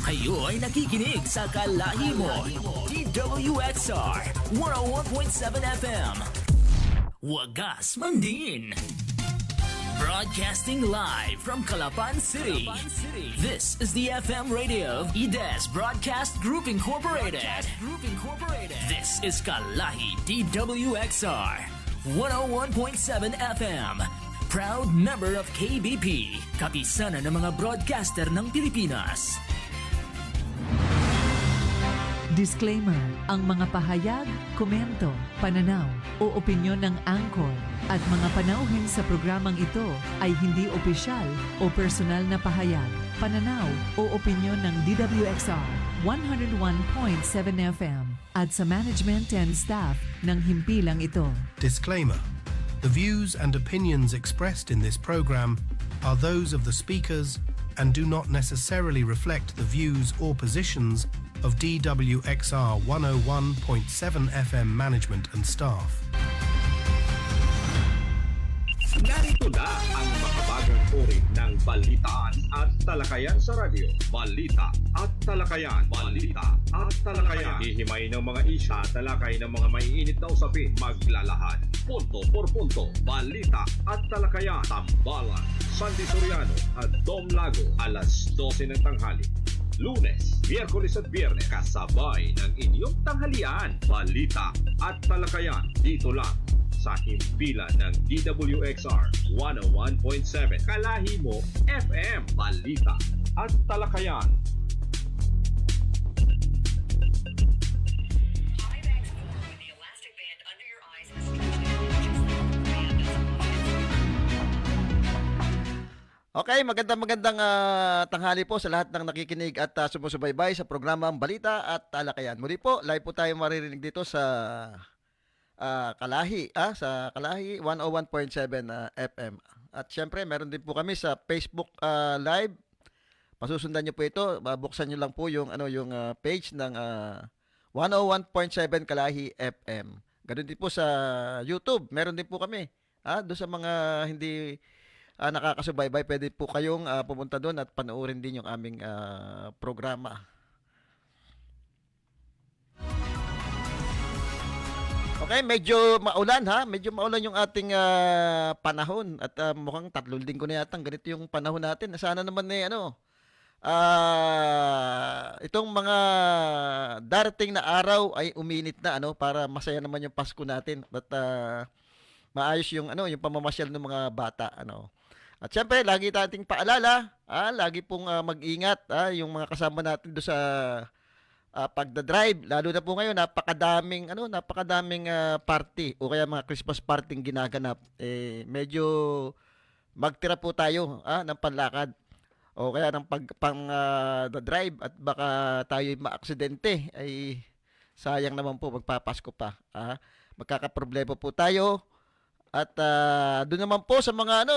Kayo ay nakikinig sa Kalahi Mo, DWXR 101.7 FM. Wagas Mandin. Broadcasting live from Calapan City. This is the FM radio of IDES Broadcast Group Incorporated. This is Kalahi DWXR 101.7 FM. Proud member of KBP, kapisanan ng mga broadcaster ng Pilipinas. Disclaimer, ang mga pahayag, komento, pananaw o opinyon ng anchor at mga panauhin sa programang ito ay hindi opisyal o personal na pahayag, pananaw o opinyon ng DWXR 101.7 FM at sa management and staff ng himpilang ito. Disclaimer. The views and opinions expressed in this program are those of the speakers and do not necessarily reflect the views or positions of DWXR 101.7 FM management and staff. Narito na ang makabagang uri ng balitaan at talakayan sa radyo. Balita at talakayan. Balita at talakayan. Hihimay ng mga isya, talakay ng mga maiinit na usapin. Maglalahad. Punto por punto. Balita at talakayan. Tambalan, Sandy Soriano at Dom Lago. Alas 12 ng tanghali. Lunes, Miyerkules at Biyernes. Kasabay ng inyong tanghalian. Balita at talakayan. Dito lang sa himpilan ng DWXR 101.7 Kalahi Mo FM. Balita at talakayan. Okay, magandang tanghali po sa lahat ng nakikinig at sumusubaybay sa programang Balita at Talakayan. Muli po, live po tayo maririnig dito sa Kalahi, sa Kalahi 101.7 FM. At syempre, meron din po kami sa Facebook Live. Pasusundan niyo po ito, buksan niyo lang po yung page ng 101.7 Kalahi FM. Ganoon din po sa YouTube, meron din po kami. Doon sa mga hindi nakakasubaybay, pwede po kayong pumunta doon at panoorin din yung aming programa. Okay, medyo maulan medyo maulan yung ating panahon at mukhang 3 linggo na yata ganito yung panahon natin. Sana naman itong mga darating na araw ay uminit na para masaya naman yung Pasko natin. But maayos yung yung pamamasyal ng mga bata At syempre, lagi nating paalala, lagi pong mag-ingat yung mga kasama natin do sa pagdadrive. Lalo na po ngayon, napakadaming party o kaya mga Christmas party ginaganap. Medyo magtira po tayo ng panlakad o kaya ng pang-drive at baka tayo ma-aksidente. Ay sayang naman po, magpapasko pa. Magkakaproblema po tayo. At doon naman po sa mga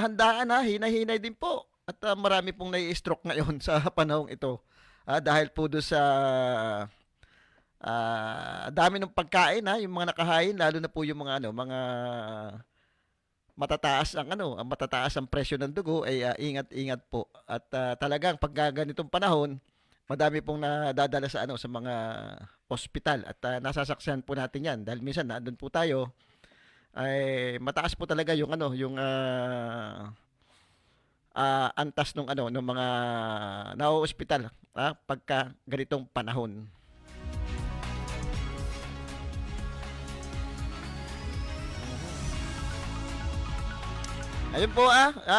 handaan hinahinay din po. At marami pong nai-stroke ngayon sa panahong ito. Dahil po doon sa dami ng pagkain yung mga nakahain, lalo na po yung mga mga matataas ang presyo ng dugo ay ingat-ingat po. At talagang pag ganitong panahon, madami pong nadadala sa sa mga ospital at nasasaksihan po natin 'yan dahil minsan nandoon po tayo ay mataas po talaga yung antas ng mga na-ospital pagka ganitong panahon. Ayun po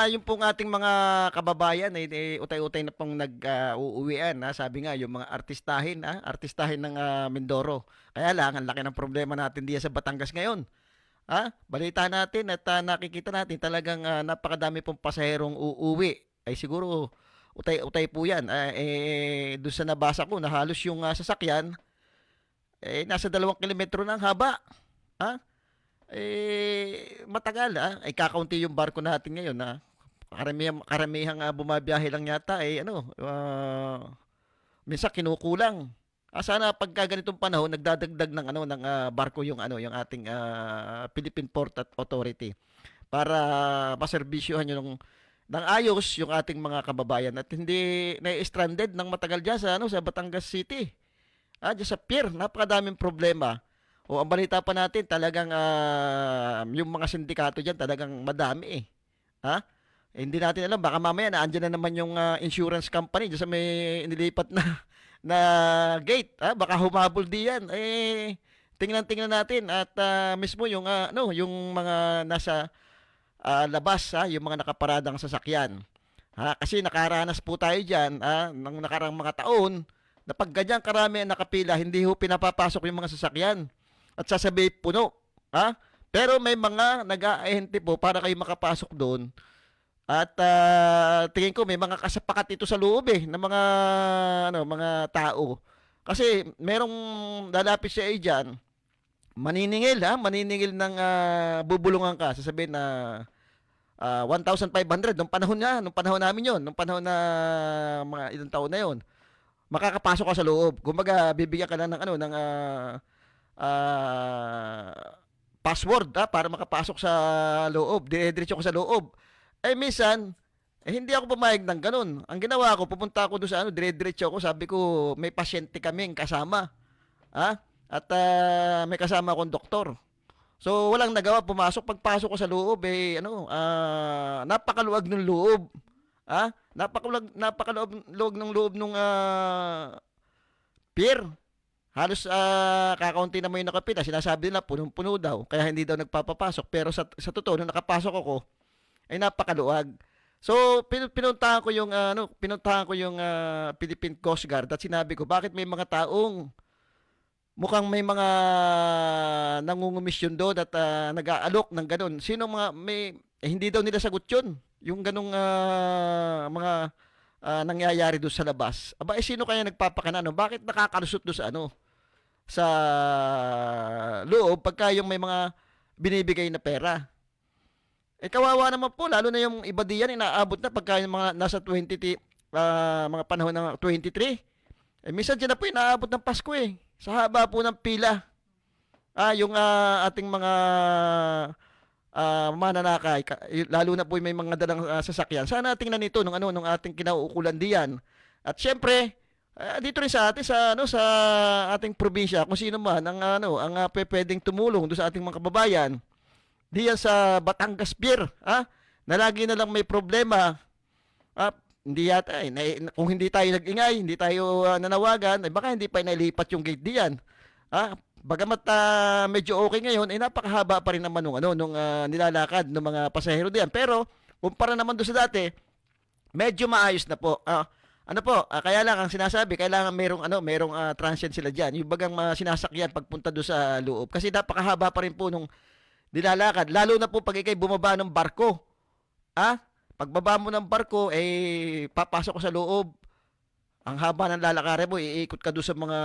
yung pong ating mga kababayan utay-utay na pong nag-uuwian sabi nga yung mga artistahin ng Mindoro. Kaya lang ang laki ng problema natin diyan sa Batangas ngayon. Balita natin at nakikita natin talagang napakadami pong pasaherong uuwi. Ay siguro utay-utay po yan. Doon sa nabasa ko na halos yung sasakyan nasa 2 kilometro ng haba. Matagal ay kakaunti yung barko natin ngayon karamihang bumabiyahe lang yata minsan kinukulang. Sana pagka ganitong panahon nagdadagdag ng ng barko yung yung ating Philippine Port Authority para maserbisyohan yung ng ayos yung ating mga kababayan at hindi na-stranded ng matagal dyan sa, sa Batangas City. Dyan sa pier, napakadaming problema. O ang balita pa natin, talagang yung mga sindikato dyan talagang madami eh. Ha? Hindi natin alam, baka mamaya naandyan na naman yung insurance company dyan sa may inilipat na gate. Baka humabol diyan. Tingnan natin at mismo yung yung mga nasa labas, yung mga nakaparadang sasakyan. Kasi nakaranas po tayo diyan ng nakarang mga taon na pag ganyan karami ang nakapila, hindi ho pinapapasok yung mga sasakyan at sasabi puno. Pero may mga nag-aahente po para kayo makapasok doon. At tingin ko may mga kasapakat ito sa loob ng mga tao. Kasi merong lalapit siya diyan, maniningil ng bubulungan ka, sasabihin na 1,500 nung panahon namin yon, nung panahon na mga ilang taon na yon. Makakapasok ka sa loob. Kumbaga bibigyan ka lang ng password para makapasok sa loob. Dire-diretso ko sa loob. Minsan, hindi ako pumayag ng ganun. Ang ginawa ko, pupunta ako doon sa dire-diretso ako, sabi ko, may pasyente kaming kasama. At may kasama akong doktor. So, walang nagawa, pumasok. Pagpasok ko sa loob, napakaluwag ng loob. Napakaluwag ng loob nung pier. Halos kakaunti na mo yung nakapila. Sinasabi nila, punong-puno daw. Kaya hindi daw nagpapapasok. Pero sa totoo, nung nakapasok ako, ay napakaluwag. So, pinuntahan ko yung Philippine Coast Guard at sinabi ko, bakit may mga taong mukhang may mga nangungumisyon doon at nag-aalok ng ganun. Sino mga hindi daw nila sagot yun. Yung ganung mga nangyayari doon sa labas. Sino kaya nagpapakana? Bakit nakakalusot doon sa loob pagka yung may mga binibigay na pera? Kawawa naman po, lalo na yung iba diyan, inaabot na pagka yung mga nasa mga panahon ng 23. Minsan dyan na po, inaabot ng Pasko sa haba po ng pila. Yung ating mga mananakay, lalo na po may mga dalang sasakyan. Sana tingnan nito nung ating kinauukulan diyan. At syempre, dito rin sa atin sa ating probinsya, kung sino man ang pwedeng tumulong do sa ating mga kababayan. Diyan sa Batangas Pier, na lagi na lang may problema. Hindi yata, kung hindi tayo nag-ingay, hindi tayo nanawagan, baka hindi pa inalipat yung gate diyan. Bagamat medyo okay ngayon, napakahaba pa rin naman nung nilalakad ng mga pasahero diyan. Pero kumpara naman doon sa dati, medyo maayos na po. Kaya lang ang sinasabi, kailangan merong transient sila diyan. Yung bagang sinasakyan pagpunta doon sa loob kasi napakahaba pa rin po nung nilalakad, lalo na po pag ikay bumaba ng barko. Pagbaba mo ng barko, papasok ko sa loob. Ang haba ng lalakarin mo, iikot ka doon sa mga,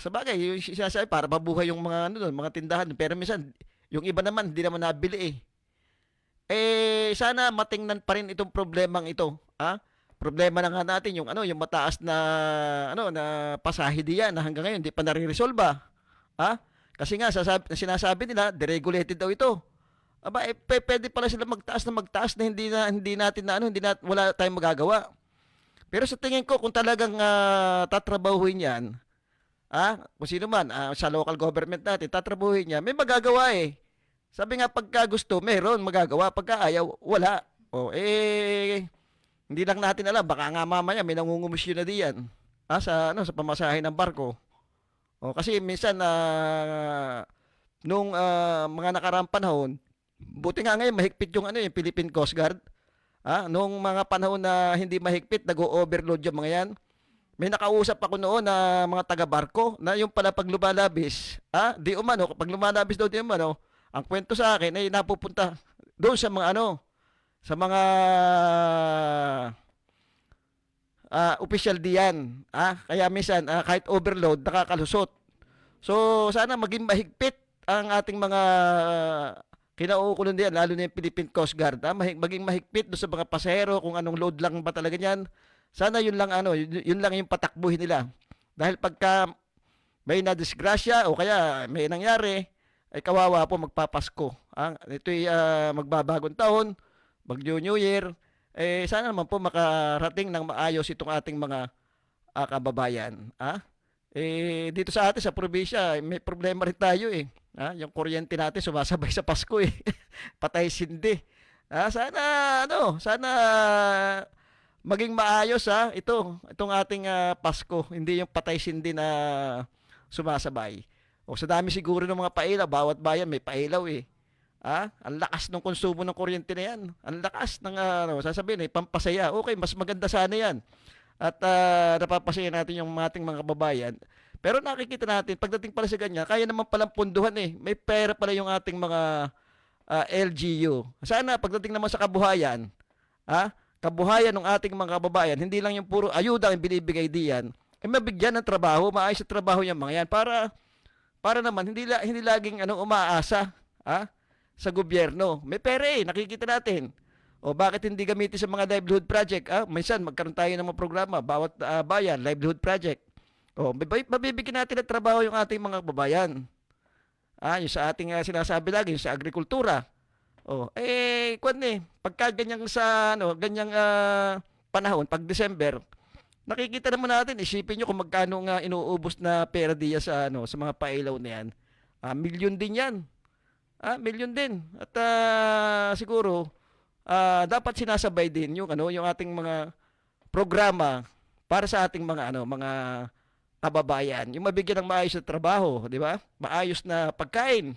sa bagay, yung sinasabi, para mabuhay yung mga tindahan. Pero minsan, yung iba naman, hindi naman nabili sana matingnan pa rin itong problemang ito. Problema na nga natin, yung mataas na, na pasahe diyan, na hanggang ngayon, hindi pa nare-resolve. Kasi nga, sinasabi nila, deregulated daw ito. Pwede pala sila magtaas na wala tayong magagawa. Pero sa tingin ko, kung talagang tatrabahuhin yan, kung sino man, sa local government natin, tatrabahuhin niya, may magagawa Sabi nga, pagka gusto, meron magagawa. Pagka ayaw, wala. Hindi lang natin alam, baka nga mamaya may nangungumisyon na diyan. Sa pamasahe ng barko. Kasi minsan nung mga nakaraang panahon, buti nga ngayon mahigpit yung Philippine Coast Guard. Nung mga panahon na hindi mahigpit, nag-o-overload yung mga yan. May nakausap ako noon na mga taga-barko na yung pala pag lumalabis, pag lumalabis daw di umano, ang kwento sa akin ay napupunta doon sa mga sa mga official diyan. Kaya minsan kahit overload nakakalusot. So sana maging mahigpit ang ating mga kinauukulan diyan, lalo na yung Philippine Coast Guard. Maging mahigpit do sa mga pasahero kung anong load lang ba talaga niyan. Sana yun lang yun lang yung patakbuhin nila. Dahil pagka may nadisgrasya o kaya may nangyari, ay kawawa po magpapasko. Ito'y magbabagong taon, mag-New Year, Sana naman po makarating ng maayos itong ating mga kababayan. Dito sa atin sa probinsya, may problema rin tayo eh. Yung kuryente natin sumasabay sa Pasko eh. Patay sindi. Sana maging maayos itong ating Pasko, hindi yung patay sindi na sumasabay. O sa dami siguro ng mga pailaw, bawat bayan may pailaw eh. Ang lakas ng konsumo ng kuryente na yan. Ang lakas ng sasabihin pampasaya. Okay, mas maganda sana yan. At napapasaya natin yung ating mga kababayan. Pero nakikita natin, pagdating pala sa ganyan, kaya naman palang punduhan eh. May pera pala yung ating mga LGU. Sana pagdating naman sa kabuhayan, kabuhayan ng ating mga kababayan, hindi lang yung puro ayuda ang binibigay diyan, mabigyan ng trabaho, maayos sa trabaho yung mga yan para naman hindi laging umaasa sa gobyerno. May pera nakikita natin. O bakit hindi gamitin sa mga livelihood project? Minsan magkaroon tayo ng mga programa, bawat bayan, livelihood project. O mabibigyan natin ng trabaho yung ating mga kababayan. Yung sa ating sinasabi lagi, yung sa agrikultura. Pagka ganyang ganyang panahon, pag December, nakikita naman natin, isipin nyo kung magkano nga inuubos na pera diya sa mga pailaw na yan. Milyon din yan. Milyon din. At siguro, dapat sinasabay din yung ating mga programa para sa ating mga kababayan. Yung mabigyan ng maayos na trabaho, di ba? Maayos na pagkain.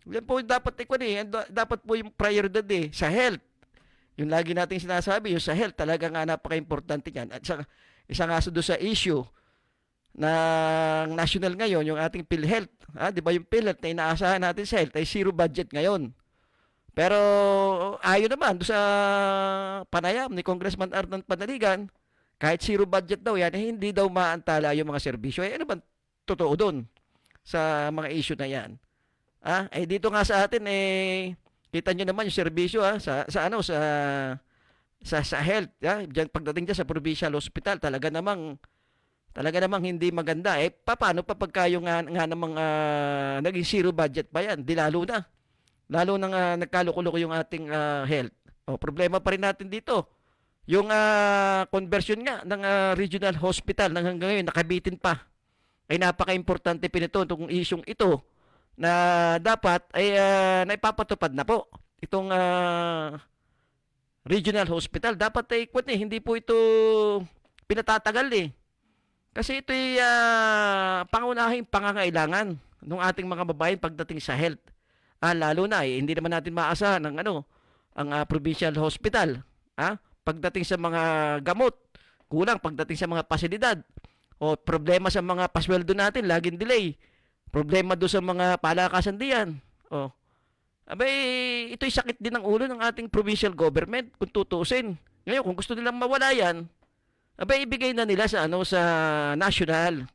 Yan po dapat dapat po yung prioridad sa health. Yung lagi nating sinasabi, yung sa health talaga nga napaka-importante niyan. At isa nga doon sa issue ng national ngayon, yung ating PhilHealth. Di ba yung PhilHealth na inaasahan natin sa health ay zero budget ngayon. Pero ayon naman doon sa panayam ni Congressman Ardan Panaligan, kahit zero budget daw yan, hindi daw maantala yung mga serbisyo. Ano ba totoo doon sa mga issue na yan? Dito nga sa atin kita nyo naman yung serbisyo sa health, diyan pagdating dyan sa provincial hospital, talaga namang hindi maganda. Paano pa pagka yung nga namang naging zero budget pa yan? Di lalo na nagkalukulo yung ating health. Problema pa rin natin dito. Yung conversion nga ng regional hospital na hanggang ngayon nakabitin pa. Ay napaka-importante pinito itong isyong ito na dapat ay naipapatupad na po itong regional hospital. Dapat hindi po ito pinatatagal Kasi ito ay pangunahing pangangailangan ng ating mga babayan pagdating sa health. Lalo na hindi naman natin maasahan ng ang provincial hospital. Pagdating sa mga gamot, kulang pagdating sa mga pasilidad. O problema sa mga pasweldo natin, laging delay. Problema doon sa mga palakasan diyan. Ito'y sakit din ng ulo ng ating provincial government kung tutusin. Ngayon, kung gusto nilang mawala yan, ibigay na nila sa sa national.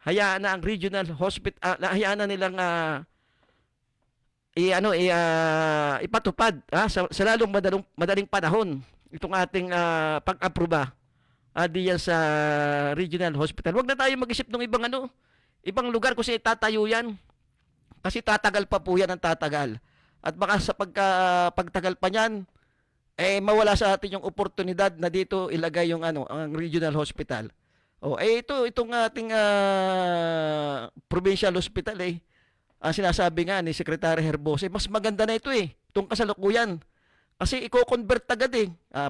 Hayaan na ang regional hospital, hayaan na nilang ipatupad sa lalong madaling panahon itong ating pag-aproba diyan sa regional hospital. Huwag na tayo mag-isip ng ibang lugar kung saan itatayo yan. Kasi tatagal pa po yan ang tatagal. At baka sa pagtagal pa niyan, mawala sa atin yung oportunidad na dito ilagay yung ang regional hospital. Itong ating provincial hospital ang sinasabi nga ni Secretary Herbose, mas maganda na ito itong kasalukuyan. Kasi i-convert agad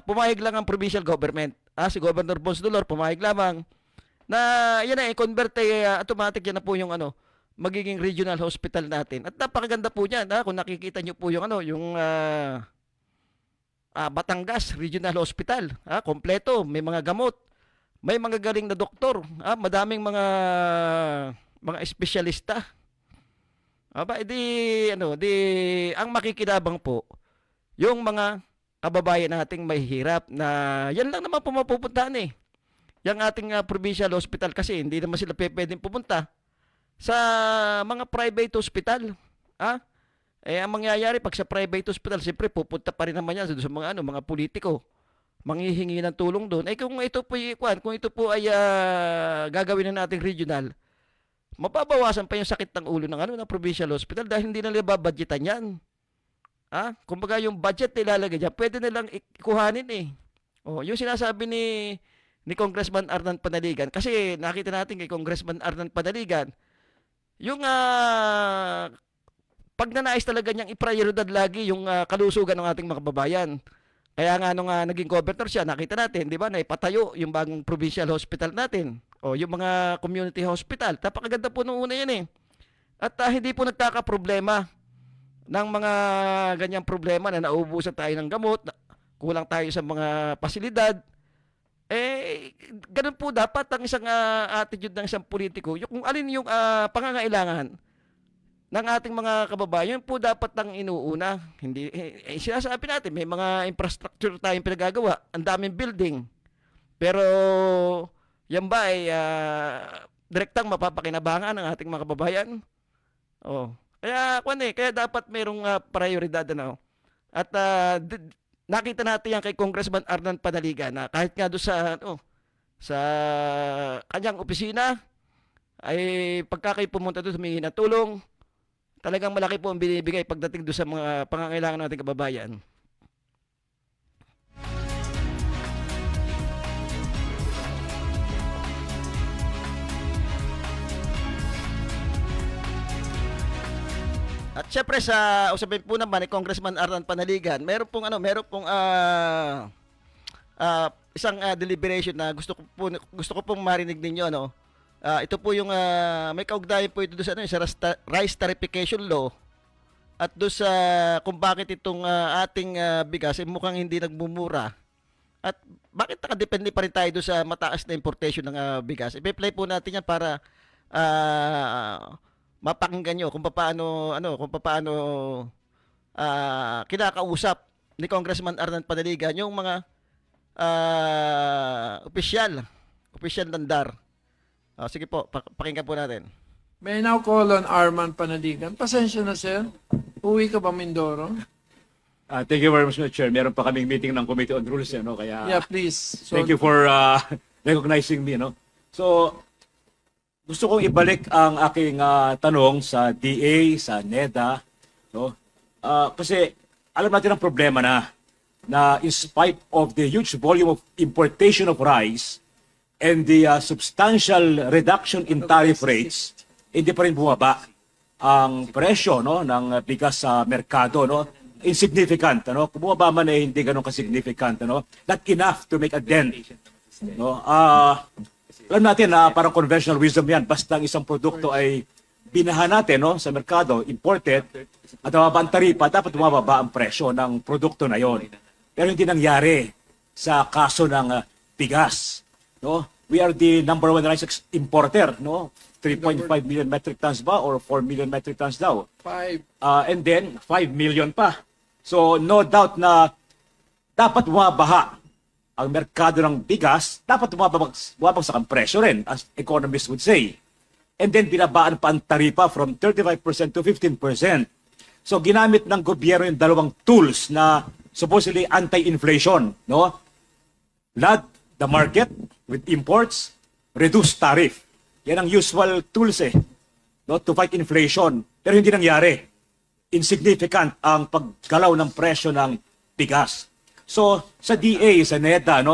pumayag lang ang provincial government. Si Governor Bons Dolor pumayag lamang na yan i-convert automatic yan na po yung magiging regional hospital natin. At napakaganda po niyan kung nakikita niyo po yung Batangas Regional Hospital. Kompleto, may mga gamot, may mga galing na doktor, madaming mga espesyalista. Ang makikinabang po yung mga kababayan nating mahihirap na yan lang naman pumapupuntahan yung ating provincial hospital kasi hindi naman sila pwedeng pupunta sa mga private hospital. Ang mangyayari pag sa private hospital, siyempre pupunta pa rin naman yan sa mga politiko. Manghihingi ng tulong doon. Kung ito po ay gagawin na nating regional, mababawasan pa yung sakit ng ulo ng provincial hospital dahil hindi na nila babadgetan yan. Kumbaga yung budget na ilalagay dyan, pwede nilang ikuhanin eh. Yung sinasabi ni Congressman Arnan Panaligan, kasi nakita natin kay Congressman Arnan Panaligan, yung pagnanais talaga niyang iprioridad lagi yung kalusugan ng ating mga kababayan. Kaya nga nung naging governor siya, nakita natin, di ba, na ipatayo yung bagong provincial hospital natin. Yung mga community hospital. Napakaganda po nung una yan eh. At hindi po nagkakaproblema ng mga ganyang problema na nauubusan tayo ng gamot, kulang tayo sa mga pasilidad. Ganun po dapat ang isang attitude ng isang politiko. Yung kung alin yung pangangailangan ng ating mga kababayan, po dapat ang inuuna. Hindi, sinasabi natin, may mga infrastructure tayong pinagagawa, ang daming building. Pero, yan ba ay direktang mapapakinabangan ng ating mga kababayan? Kaya dapat mayroong prioridad. At nakita natin yan kay Congressman Arnan Panaligan na kahit nga doon sa kanyang opisina, ay pagka kayo pumunta doon humingi ng tulong, talagang malaki po ang binibigay pagdating doon sa mga pangangailangan ng ating kababayan. At syempre sa usapin po naman ni Congressman Arnan Panaligan, meron pong isang deliberation na gusto ko pong marinig ninyo ito po yung may kaugnayan po ito doon sa rice tarification law at doon sa kung bakit itong ating bigas mukhang hindi nagmumura at bakit nakadepende pa rin tayo doon sa mataas na importation ng bigas. I-play po natin yan para mapakinggan nyo kung paano kinakausap ni Congressman Arnan Panaligan yung mga opisyal ng DAR. Sige po, pakinggan po natin. May I now call on Arman Panaligan. Pasensya na, sir. Uwi ka ba, Mindoro? Thank you very much, Mr. Chair. Meron pa kaming meeting ng Committee on Rules, kaya Yeah, please. thank you for recognizing me. So, gusto kong ibalik ang aking tanong sa DA, sa NEDA. Kasi alam natin ang problema na in spite of the huge volume of importation of rice, and the substantial reduction in tariff rates, hindi pa rin bumaba ang presyo ng bigas sa merkado. Insignificant. Kung bumaba man hindi ganun ka-significant. Not enough to make a dent. Alam natin na parang conventional wisdom yan. Basta ang isang produkto ay binahan natin sa merkado, imported, at mababa ang taripa, dapat bumababa ang presyo ng produkto na yon. Pero hindi nangyari sa kaso ng bigas. We are the number one rice importer, 3.5 million metric tons ba or 4 million metric tons daw? 5. And then 5 million pa. So no doubt na dapat bumabaha ang merkado ng bigas, dapat bumabagsak ang presyo rin, as economists would say. And then binabaan pa ang taripa from 35% to 15%. So ginamit ng gobyerno yung dalawang tools na supposedly anti-inflation, flood the market with imports, reduce tariff. Yan ang usual tools to fight inflation. Pero hindi nangyari. Insignificant ang paggalaw ng presyo ng bigas. So, sa DA, sa NEDA,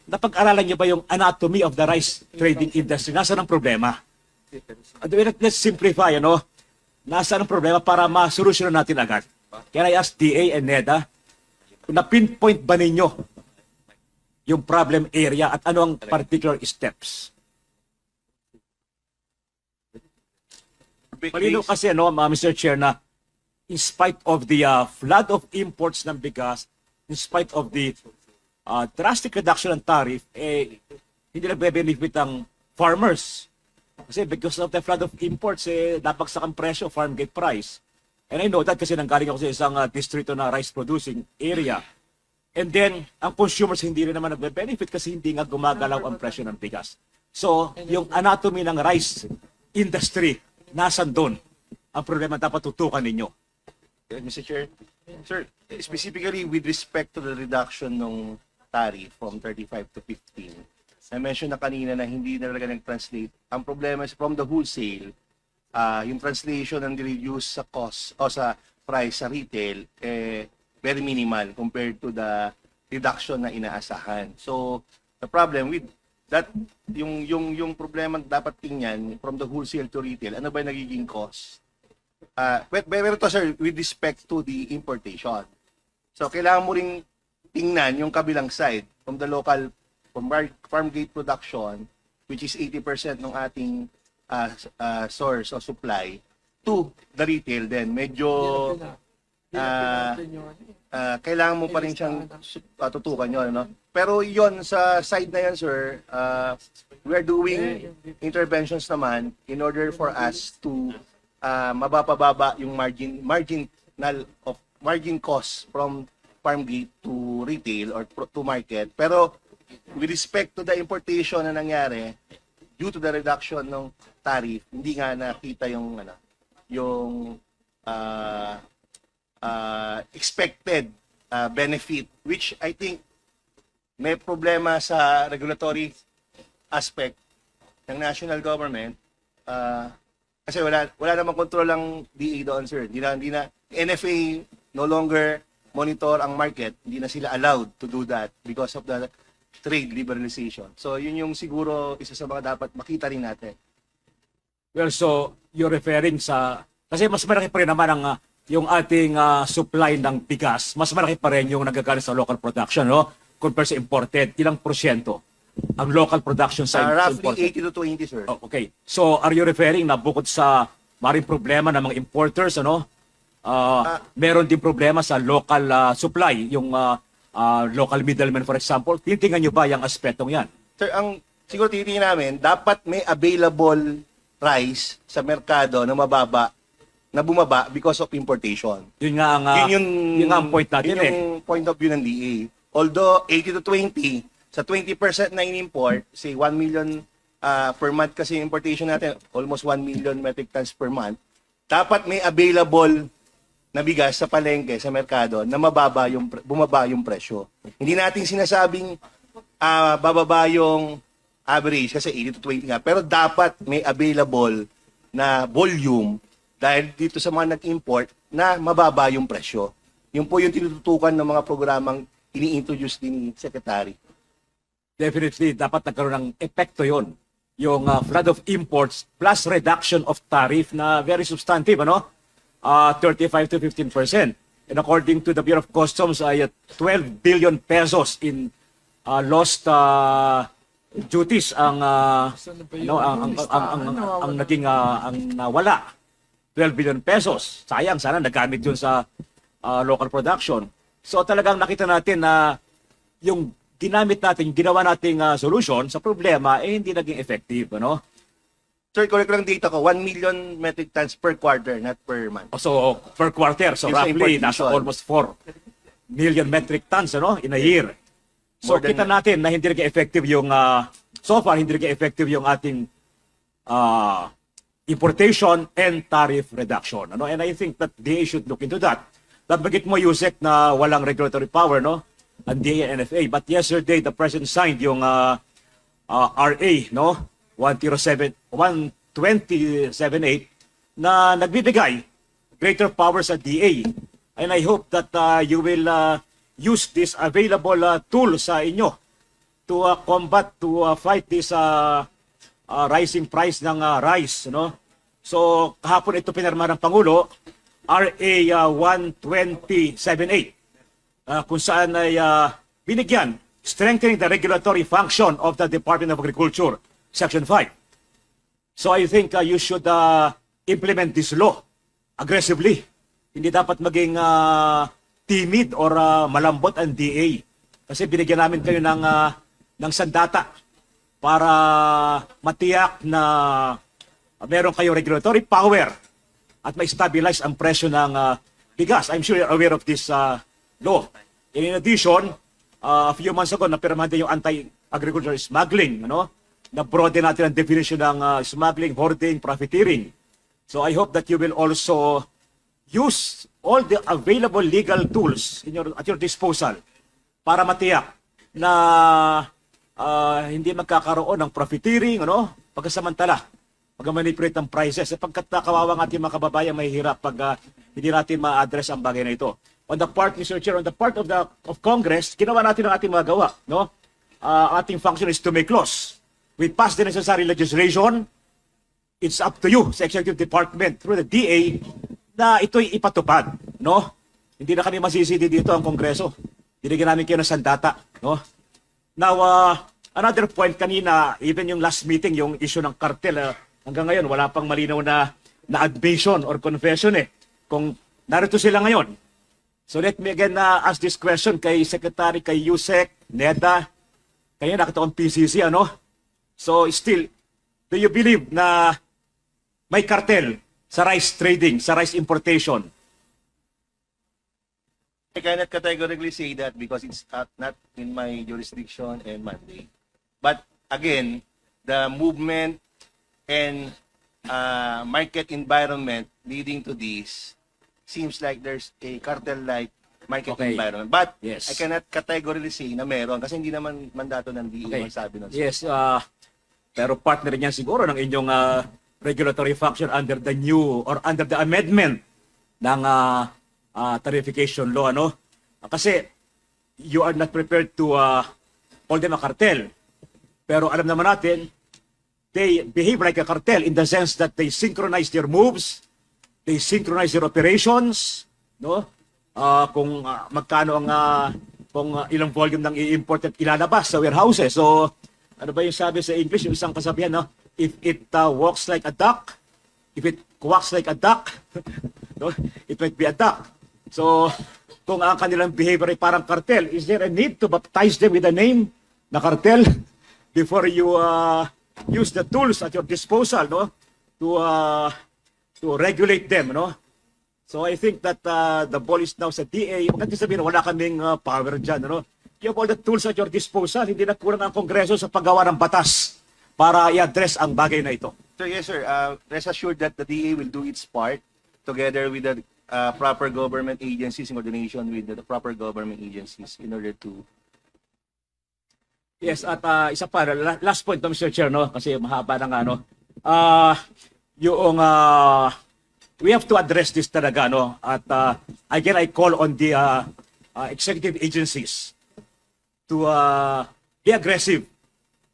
napag-aralan niyo ba yung anatomy of the rice trading industry? Nasaan ang problema? Let's simplify, Nasaan ang problema para masolusyonan natin agad? Can I ask DA and NEDA, na-pinpoint ba ninyo yung problem area at ano ang particular steps? Palino kasi, Mr. Chair, na in spite of the flood of imports ng bigas, in spite of the drastic reduction ng tariff, hindi nagbe-benefit ang farmers. Kasi because of the flood of imports, napagsak ang presyo, farm gate price. And I know that kasi nanggaling ako sa isang distrito na rice producing area. And then, ang consumers hindi rin naman nagbe-benefit kasi hindi nga gumagalaw ang presyo ng bigas. So, yung anatomy ng rice industry, nasan doon? Ang problema dapat tutukan ninyo. Mr. Chair, sir, specifically with respect to the reduction ng tariff from 35 to 15, I mentioned na kanina na hindi na talaga nag-translate. Ang problema is from the wholesale, yung translation ng reduce sa cost o sa price sa retail, very minimal compared to the reduction na inaasahan. So, the problem with that, yung problema dapat tingnan from the wholesale to retail, ano ba yung nagiging cost? Pero to sir, with respect to the importation. So, kailangan mo ring tingnan yung kabilang side from the local, from farm gate production, which is 80% ng ating source of supply, to the retail then. Medyo kailangan mo pa rin siyang tutukan yun, no? Pero yon sa side na yan, sir, we are doing interventions naman in order for us to mabababa yung margin cost from farm gate to retail or to market. Pero with respect to the importation na nangyari, due to the reduction ng tariff, hindi nga nakita yung expected benefit, which I think may problema sa regulatory aspect ng national government, kasi wala namang control ang DA doon, sir. Hindi na NFA no longer monitor ang market, hindi na sila allowed to do that because of the trade liberalization. So yun yung siguro isa sa mga dapat makita rin natin. Well, so you're referring sa, kasi mas malaki pa rin naman ang yung ating supply ng bigas, mas malaki pa rin yung nagagaling sa local production, no? Compared sa imported, ilang porsyento ang local production sa Roughly imported? 80 to 20, sir. Oh, okay. So are you referring na bukod sa maring problema ng mga importers, ano? Meron din problema sa local supply, yung local middlemen, for example. Titingnan nyo ba yung aspetong yan? Sir, ang siguro titingnan namin, dapat may available price sa merkado na bumaba because of importation. Yun nga ang, yun nga ang point natin. Yun yung point of view ng DA. Although 80 to 20, sa 20% na in-import, say 1 million per month kasi importation natin, almost 1 million metric tons per month, dapat may available na bigas sa palengke, sa merkado, na bumaba yung presyo. Hindi natin sinasabing bababa yung average kasi 80 to 20 nga, pero dapat may available na volume dahil dito sa mga nag-import na mababa yung presyo. Yun po yung tinututukan ng mga programang ini-introduce din ni Secretary. Definitely, dapat nagkaroon ng epekto yon. Yung flood of imports plus reduction of tariff na very substantive, ano? 35 to 15%. And according to the Bureau of Customs, ay 12 billion pesos in lost duties ang naging ang nawala. 12 billion pesos. Sayang, sana nagamit yun sa local production. So talagang nakita natin na yung ginamit natin, ginawa nating solution sa problema hindi naging effective, ano? Sir, correct lang data ko, 1 million metric tons per quarter, not per month. So per quarter, so Yung sa roughly importation. nasa almost 4 million metric tons, ano, in a year. So More than kita natin na hindi naging effective yung so far hindi naging effective yung ating importation and tariff reduction, ano? And I think that DA should look into that. Nabanggit mo, Yusek, na walang regulatory power, no? Ang DA and NFA. But yesterday, the President signed yung RA, no? 12078 na nagbibigay greater power sa DA. And I hope that you will use this available tool sa inyo to combat, to fight this rising price ng rice, no? So kahapon ito pinirma ng Pangulo, RA 12078, kung saan ay binigyan strengthening the regulatory function of the Department of Agriculture, Section 5. So I think you should implement this law aggressively. Hindi dapat maging timid or malambot ang DA. Kasi binigyan namin kayo ng sandata para matiyak na meron kayong regulatory power at ma-stabilize ang presyo ng bigas. I'm sure you're aware of this law. In addition, a few months ago, napirmahan din yung anti-agriculture smuggling, ano? Na-broaden natin ang definition ng smuggling, hoarding, profiteering. So I hope that you will also use all the available legal tools at your disposal para matiyak na hindi magkakaroon ng profiteering, ano? Pagkasamantala mag-manipulate ng prices sapagkat kawawang ating mga kababayan mahihirap pag hindi natin ma-address ang bagay na ito. On the part, Mr. Chair, on the part of Congress, ginawa natin ang ating magawa, no? Ating function is to make laws. We pass the necessary legislation. It's up to you sa Executive Department through the DA na ito'y ipatupad, no? Hindi na kami masisidi dito ang Kongreso. Binigyan namin kayo ng sandata, no? Now, another point kanina, even yung last meeting, yung issue ng cartel, hanggang ngayon, wala pang malinaw na admission or confession kung narito sila ngayon. So let me again ask this question kay Secretary, kay Yusek, Neda, kaya nakita kong PCC, ano? So still, do you believe na may cartel sa rice trading, sa rice importation? I cannot categorically say that because it's not in my jurisdiction and mandate. But again, the movement and market environment leading to this seems like there's a cartel-like market Okay. environment. But Yes. I cannot categorically say na meron kasi hindi naman mandato ng DA magsabi nun. Yes, pero partner niyan siguro ng inyong regulatory function under the new or under the amendment ng tarification law, ano? Kasi you are not prepared to call them a cartel. Pero alam naman natin, they behave like a cartel in the sense that they synchronize their moves, they synchronize their operations, no? Kung magkano ang kung ilang volume ng i-import at ilalabas sa warehouses. So, ano ba yung sabi sa English, yung isang kasabihan, no? If it walks like a duck, if it quacks like a duck, no? It might be a duck. So, kung ang kanilang behavior ay parang cartel, is there a need to baptize them with a name na cartel before you use the tools at your disposal, no? To regulate them, no? So I think that the ball is now sa DA. Huwag natin sabihin, wala kaming power dyan, no? You have all the tools at your disposal. Hindi na kulang ang Kongreso sa paggawa ng batas para i-address ang bagay na ito. So yes, sir. Rest assured that the DA will do its part together with the proper government agencies in coordination with the proper government agencies in order to. Yes, at isa pa, last point, no, Mr. Chair, no? Kasi mahaba na nga, no? Yung, we have to address this talaga, no? At again, I call on the executive agencies to be aggressive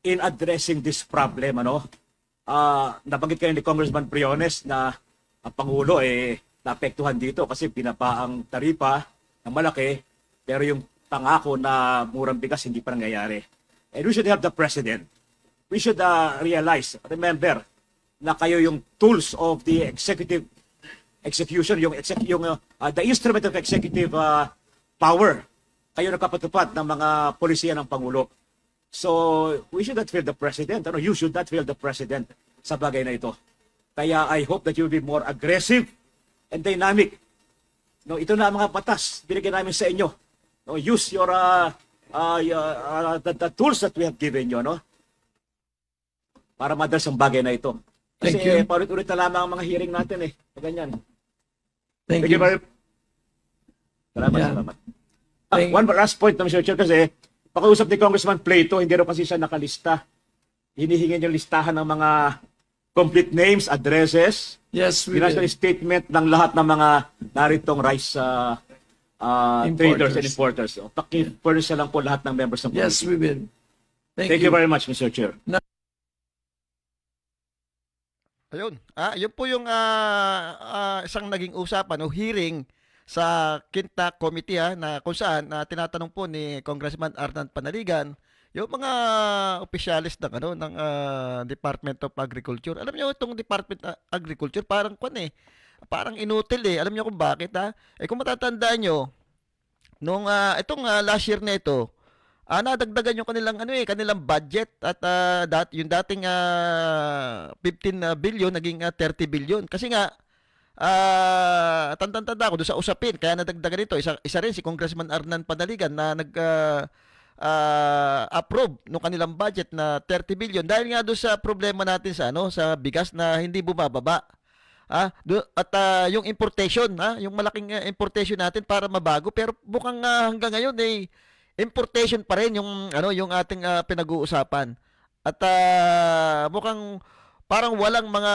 in addressing this problem, ano? Nabanggit kayo ni Congressman Briones na ang Pangulo naapektuhan dito kasi pinapa ang taripa ng malaki, pero yung pangako na murang bigas hindi pa nangyayari. And we should have the President. We should realize, remember, na kayo yung tools of the executive execution, the instrument of executive power. Kayo nakapatupad ng mga polisiya ng Pangulo. So, we should not fail the President. You should not fail the President sa bagay na ito. Kaya I hope that you will be more aggressive and dynamic. No, ito na ang mga batas binigyan namin sa inyo. No, use your the tools that we have given you, no? Para ma-address ang bagay na ito. Kasi Thank you. paulit-ulit na lamang ang mga hearing natin ganyan. Thank you. very Salamat, Yeah. salamat. Thank- One last point, Mr. Chair, kasi pakiusap ni Congressman Plato, hindi rin kasi siya nakalista. Hinihingi yung listahan ng mga complete names, addresses, Yes, we financial will. statement ng lahat ng mga naritong rice traders and importers. Importers. So, paki-furnish na lang po lahat ng members ng Yes, committee. we will. Thank you very much, Mr. Chair. Ayun. Yun po yung isang naging usapan o hearing sa Quinta Committee na kung saan tinatanong po ni Congressman Arnan Panaligan yung mga opisyalis ng Department of Agriculture. Alam niyo itong Department of Agriculture parang parang inutil Alam niyo kung bakit kung matatandaan niyo nung itong last year na ito, nadagdagan yung kanilang budget at yung dating 15 billion naging 30 billion kasi nga tanda ko doon sa usapin kaya nadagdagan ito isa rin si Congressman Arnan Panaligan na approve ng kanilang budget na 30 billion dahil nga doon sa problema natin sa bigas na hindi bumababa. At yung importation, yung malaking importation natin para mabago pero mukhang hanggang ngayon importation pa rin yung ating pinag-uusapan. At mukhang parang walang mga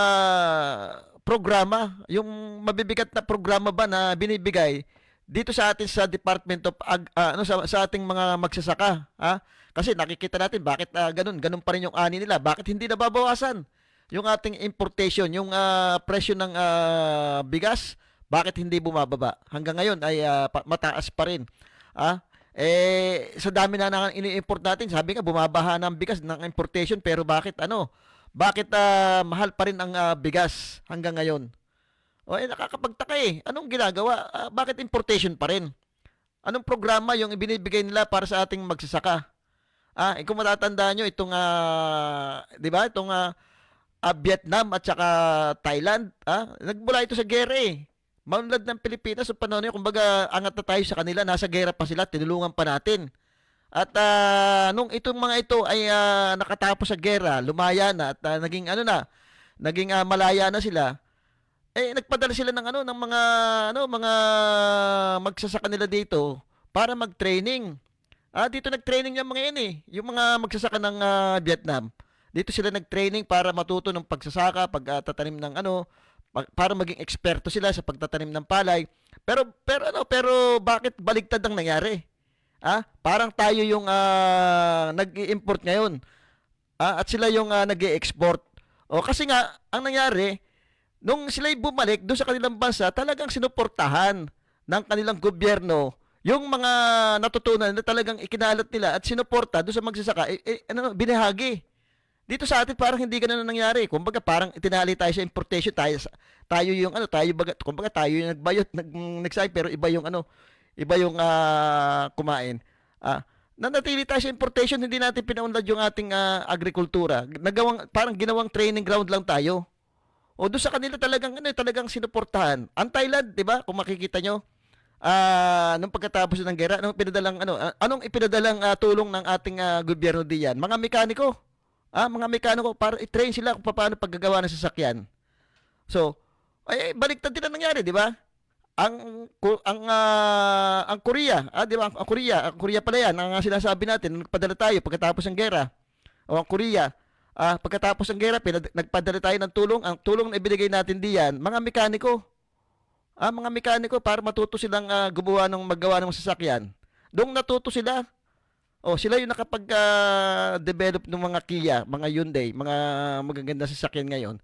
programa, yung mabibigat na programa ba na binibigay dito sa atin sa Department of sa ating mga magsasaka, ha? Kasi nakikita natin bakit ganun pa rin yung ani nila, bakit hindi nababawasan yung ating importation, yung presyo ng bigas, bakit hindi bumababa? Hanggang ngayon ay mataas pa rin. Sa dami na nang ini-import natin, sabi nga bumabaha ng bigas ng importation, pero bakit mahal pa rin ang bigas hanggang ngayon? Nakakapagtaka eh. Anong ginagawa? Bakit importation pa rin? Anong programa yung ibinibigay nila para sa ating magsasaka? Kung matatandaan nyo, itong, di ba, itong Vietnam at saka Thailand, nagmula ito sa gera eh. Maunlad ng Pilipinas, so panahon yun, kumbaga, angat na tayo sa kanila, nasa gera pa sila, tinulungan pa natin. At nung itong mga ito ay nakatapos sa gera, lumaya na at naging malaya na sila, nagpadala sila ng mga magsasaka nila dito para mag-training. Dito nag-training yung mga yan eh, yung mga magsasaka ng Vietnam. Dito sila nag-training para matuto ng pagsasaka, pagtatanim ng para maging eksperto sila sa pagtatanim ng palay. Pero bakit baligtad ang nangyari? Parang tayo yung nag-i-import ngayon. At sila yung nag-i-export. Kasi nga ang nangyari, nung sila'y bumalik doon sa kanilang bansa, talagang sinuportahan ng kanilang gobyerno yung mga natutunan na talagang ikinalat nila at sinuporta doon sa magsasaka, binahagi. Dito sa atin parang hindi ganun ang nangyari. Kumbaga parang itinali tayo sa importation, tayo yung nagbayot, nagsay, pero iba yung kumain. Nanatili tayo sa importation, hindi natin pinaunlad yung ating agrikultura. Parang ginawang training ground lang tayo. Doon sa kanila talagang sinuportahan. Ang Thailand, 'di ba? Kung makikita nyo, nung pagkatapos ng gera, anong ipinadalang tulong ng ating gobyerno diyan? Mga mekaniko. Mga mekaniko para i-train sila kung paano paggagawa ng sasakyan. So, baliktad din ang nangyari, 'di ba? Ang Korea, 'di ba? Ang Korea pala 'yan, ang sinasabi natin, nagpadala tayo pagkatapos ng gera. Ang Korea, pagkatapos ng gera, nagpadala tayo ng tulong. Ang tulong na ibinigay natin diyan, mga mekaniko. Mga mekaniko para matuto silang maggawa ng sasakyan. Doong natuto sila. Sila yung nakapag-develop ng mga Kia, mga Hyundai, mga magaganda sasakyan ngayon.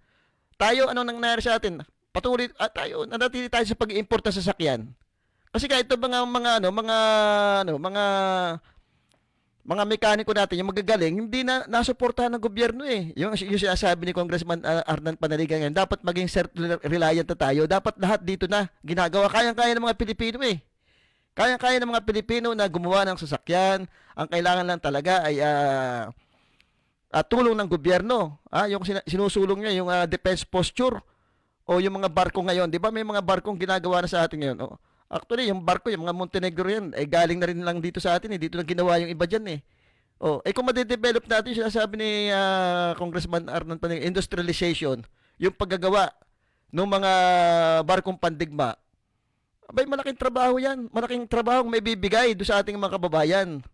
Tayo, nangyari sa atin? Patuloy nanatili tayo sa pag-import ng sasakyan. Kasi kahit ito mga mekaniko natin, yung magagaling, hindi na nasuportahan ng gobyerno eh. Yung sinasabi ni Congressman Arnan Panaligan ngayon, dapat maging self-reliant na tayo. Dapat lahat dito na ginagawa. Kayang-kaya ng mga Pilipino eh. Kayang-kaya ng mga Pilipino na gumawa ng sasakyan. Ang kailangan lang talaga ay tulong ng gobyerno. Yung sinusulong niya, yung defense posture. O yung mga barko ngayon. Di ba may mga barkong ginagawa na sa atin ngayon? Actually, yung barko, yung mga Montenegro yan, galing na rin lang dito sa atin. Dito na ginawa yung iba dyan eh. Kung madedevelop natin, sinasabi ni Congressman Arnan Panaligan, industrialization, yung paggagawa ng mga barkong pandigma, malaking trabaho yan. Malaking trabaho may bibigay doon sa ating mga kababayan.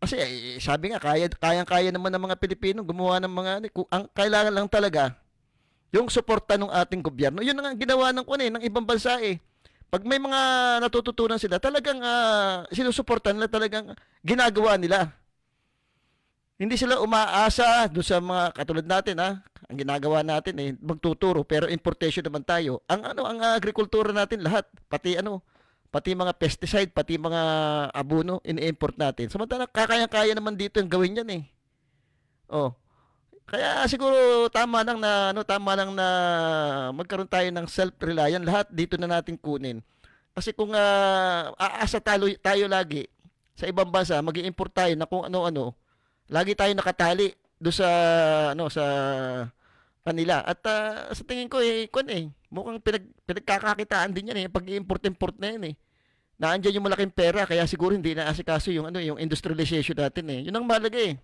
Kasi sabi nga, kayang-kaya naman ng mga Pilipino gumawa ng mga, ang kailangan lang talaga, yung suporta ng ating gobyerno. Yun ang ginawa ng ibang bansa eh. Pag may mga natututunan sila, talagang sinusuportan nila, talagang ginagawa nila. Hindi sila umaasa doon sa mga katulad natin Ang ginagawa natin magtuturo pero importation naman tayo. Ang agrikultura natin lahat, pati mga pesticide, pati mga abono ini-import natin. Samantala kaya naman dito yung gawin yan eh. Kaya siguro tama lang na magkaroon tayo ng self-reliant, lahat dito na natin kunin. Kasi kung aasa tayo lagi sa ibang bansa, mag-i-import tayo na kung ano-ano, lagi tayo nakatali do sa kanila. At sa tingin ko mukhang pinagkakakitaan din yan pag-i-import na yan Naandyan yung malaking pera, kaya siguro hindi na asikaso yung industrialization natin Yun ang mahalaga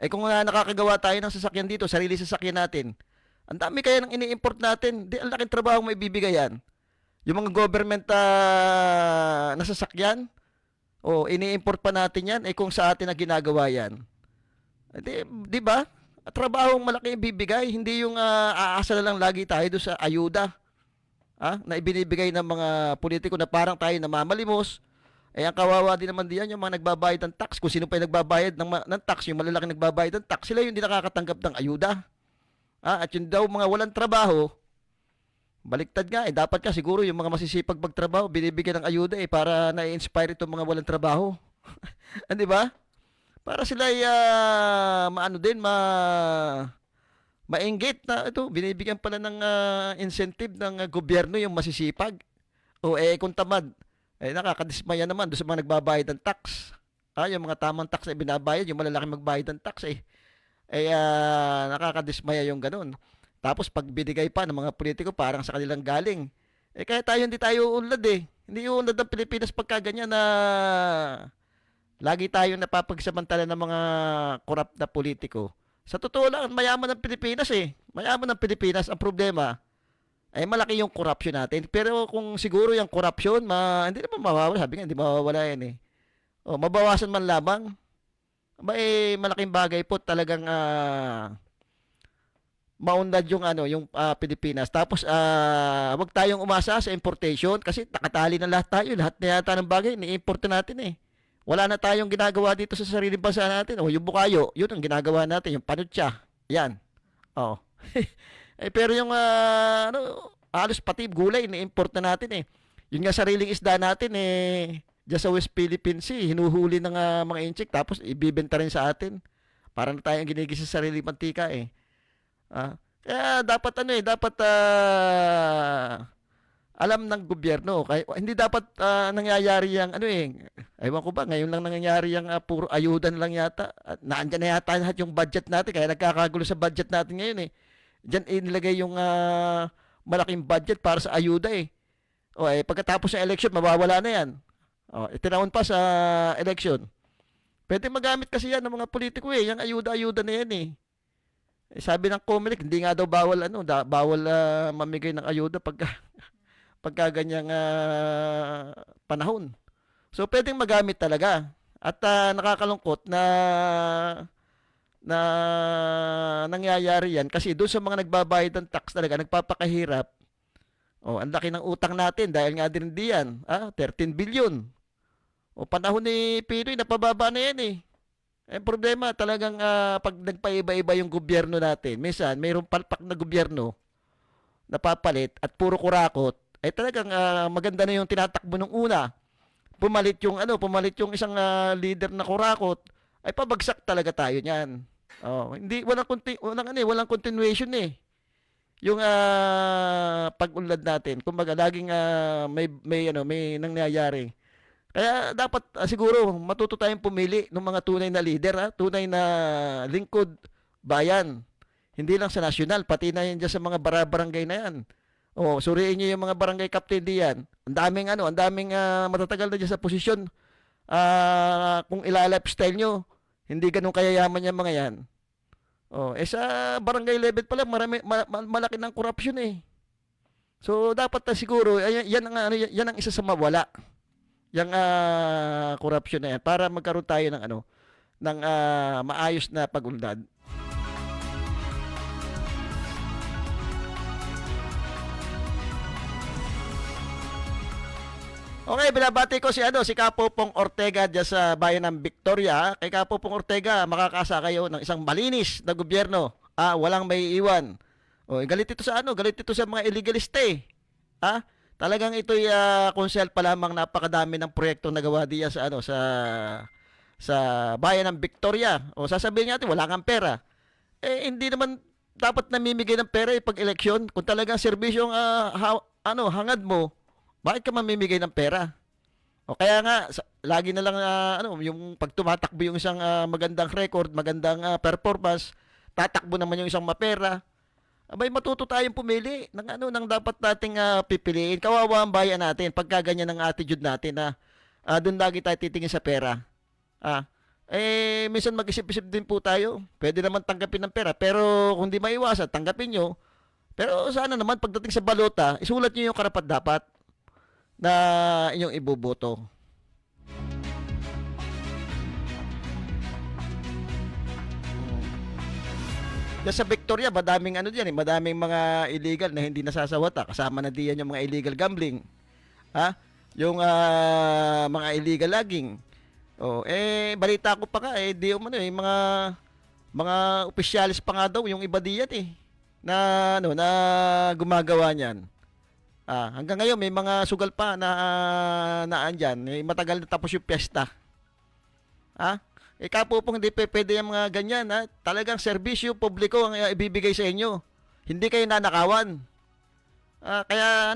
kung nakakagawa tayo ng sasakyan dito, sarili sasakyan natin, ang dami kaya ng ini-import natin, ang laking trabaho may bibigayan. Yung mga government na sasakyan, ini-import pa natin yan, kung sa atin na ginagawa yan. Di ba? Trabahong malaki yung bibigay, hindi yung aasa na lang lagi tayo doon sa ayuda. Na ibinibigay ng mga politiko na parang tayo namamalimos. Eh, ang kawawa din naman diyan yung mga nagbabayad ng tax. Kung sino pa yung nagbabayad ng tax, yung malalaki nagbabayad ng tax, sila yung hindi nakakatanggap ng ayuda. At yung daw mga walang trabaho, baliktad nga, dapat ka siguro yung mga masisipag magtrabaho, binibigyan ng ayuda para na-inspire itong mga walang trabaho. Di ba? Para sila ay mainggit na ito, binibigyan pala ng incentive ng gobyerno yung masisipag. Kung tamad, nakakadismaya naman doon sa mga nagbabayad ng tax. Yung mga tamang tax na binabayad, yung malalaki magbayad ng tax nakakadismaya yung ganun. Tapos pag binigay pa ng mga politiko parang sa kanilang galing. Kaya hindi tayo unlad Hindi unlad ang Pilipinas pagka ganyan na lagi tayong napapagsamantala ng mga korap na politiko. Sa totoo lang, mayaman ng Pilipinas Mayaman ng Pilipinas. Ang problema, malaki yung corruption natin. Pero kung siguro yung corruption, hindi naman mawawala. Sabi nga, hindi mawawala yan mabawasan man lamang. Malaking bagay po talagang maunlad yung Pilipinas. Tapos wag tayong umasa sa importation kasi nakatali na lahat tayo. Lahat na yata ng bagay ni-import natin Wala na tayong ginagawa dito sa sariling bansa natin. Yung bukayo, yun ang ginagawa natin, yung panutsa. Yan. Pero yung halos pati gulay ni-import na natin Yun nga sariling isda natin diyan sa West Philippine Sea, hinuhuli ng mga inchik tapos ibibenta rin sa atin. Para na tayong ginigis sa sariling mantika Kaya dapat dapat alam ng gobyerno. Kaya hindi dapat nangyayari yang ewan ko ba, ngayon lang nangyayari yang puro ayuda na lang yata. Naandyan na yata lahat yung budget natin kaya nagkakagulo sa budget natin ngayon Diyan inilagay yung malaking budget para sa ayuda pagkatapos ng election mawawala na yan. Itinaon pa sa election. Pwede magamit kasi yan ng mga politiko yung ayuda-ayuda na yan sabi ng Comelec, hindi nga daw bawal bawal mamigay ng ayuda pagka ganyang panahon. So pwedeng magamit talaga. At nakakalungkot na nangyayari yan kasi doon sa mga nagbabayad ng tax talaga nagpapakahirap. Ang laki ng utang natin dahil nga din diyan, 13 billion. Panahon ni Pinoy napababa na yan Ang problema talagang pag nagpaiba-iba yung gobyerno natin, minsan mayroong palpak na gobyerno napapalit at puro kurakot, talagang maganda na yung tinatakbo nung una. Pumalit yung isang leader na kurakot, pabagsak talaga tayo niyan. Hindi walang continuation Yung pag-unlad natin, kumbaga laging may nangyayari. Kaya dapat siguro matuto tayong pumili ng mga tunay na leader, tunay na lingkod bayan. Hindi lang sa nasyonal, pati na yan dyan sa mga barangay na yan. Suriin niyo yung mga barangay captain diyan. Ang daming matatagal na dyan sa posisyon. Kung ila-lifestyle nyo, hindi ganun kayayaman yung mga yan. Sa barangay level pa lang, malaki ng corruption So dapat siguro, yan ang isa sa mawala. Yung corruption na yan para magkaroon tayo ng maayos na pag-unlad. Okay, binabati ko si Kapo Pong Ortega diyan sa bayan ng Victoria. Kay Kapo Pong Ortega, makakasa kayo ng isang malinis na gobyerno. Walang may iwan. Galit ito sa mga illegalista Talagang ito'y konsel pa lamang napakadami ng proyektong nagawa diya sa bayan ng Victoria. Sasabihin natin wala kang pera. Hindi naman dapat namimigay ng pera pag eleksyon. Kung talagang serbisyong hangad mo, bakit ka mamimigay ng pera? Kaya nga lagi na lang yung pag tumatakbo yung isang magandang record, magandang performance, tatakbo naman yung isang mapera. Matuto tayong pumili ng dapat nating pipiliin. Kawawa ang bayan natin pagka ganyan ang attitude natin na doon lagi tayo titingin sa pera. Minsan mag-isip-isip din po tayo. Pwede naman tanggapin ng pera, pero kung di maiwasan, tanggapin nyo. Pero sana naman pagdating sa balota, isulat nyo yung karapat-dapat na inyong iboboto. Diyan sa Victoria, madaming ano diyan, madaming mga illegal na hindi nasasawata. Kasama na diyan yung mga illegal gambling. Ha? Yung mga illegal logging. Oh, balita ko pa nga di umano mga opisyalis pa nga daw yung iba diyan na na gumagawa niyan. Hanggang ngayon may mga sugal pa na andyan. Matagal na tapos yung piyesta. Kapupong hindi pwede yung mga ganyan, Talagang serbisyo publiko ang ibibigay sa inyo. Hindi kayo nanakawan. Kaya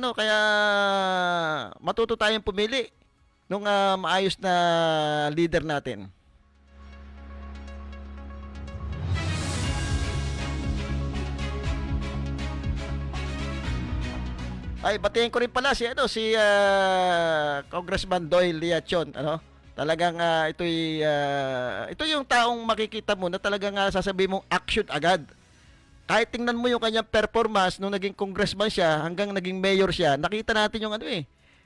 matuto tayong pumili nung maayos na leader natin. Batiin ko rin pala si Congressman Doyle Liachon, Talagang ito yung taong makikita mo na talagang sasabihin mong action agad. Kahit tingnan mo yung kanyang performance nung naging congressman siya hanggang naging mayor siya, nakita natin yung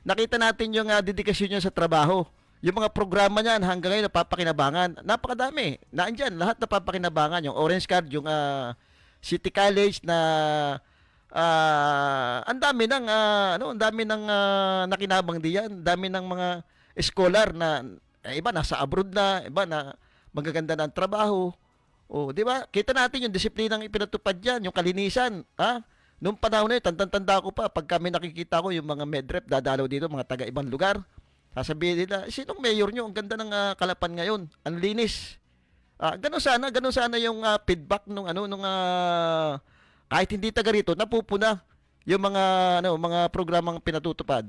nakita natin yung dedikasyon niya sa trabaho. Yung mga programa niyan hanggang ngayon napapakinabangan. Napakadami. Naandyan lahat napapakinabangan, yung Orange Card, yung City College na ang dami ng nakinabang diyan, dami ng mga scholar na iba nasa abroad na, iba na magaganda na ang trabaho. Di ba? Kita natin yung disiplinang ipinatupad diyan, yung kalinisan, Noong panahon na yun, tanda ko pa, pag kami nakikita ko yung mga medrep dadalaw dito, mga taga ibang lugar, sasabihin nila, sinong mayor nyo? Ang ganda ng Kalapan ngayon, ang linis. Ganun sana yung feedback nung kahit hindi taga rito, napupuna yung mga programang pinatutupad.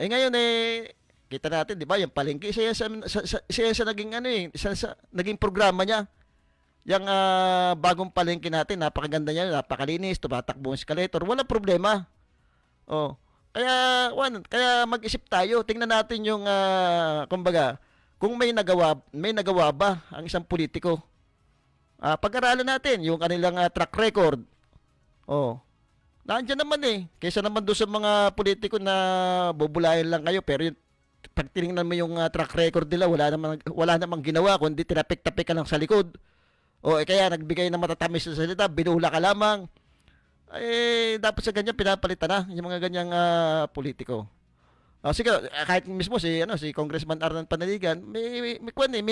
Ngayon kita natin, 'di ba, yung palengke siya sa naging naging programa niya. Yung bagong palengke natin, napakaganda niya, napakalinis, tumatakbo ang escalator, walang problema. Kaya mag-isip tayo, tingnan natin yung kumbaga, kung may nagawa ba ang isang politiko. Pag-aralan natin yung kanilang track record. Nandiyan naman kaysa naman doon sa mga politiko na bubulayan lang kayo, pero yung pag tinignan mo yung track record nila, wala namang ginawa kundi tinapik-tapik ka lang sa likod. Kaya nagbigay ng matatamis na salita, binula ka lamang. Dapat sa ganyan pinapalitan na yung mga ganyang politiko. Sige, kahit mismo si Congressman Arnan Panaligan, may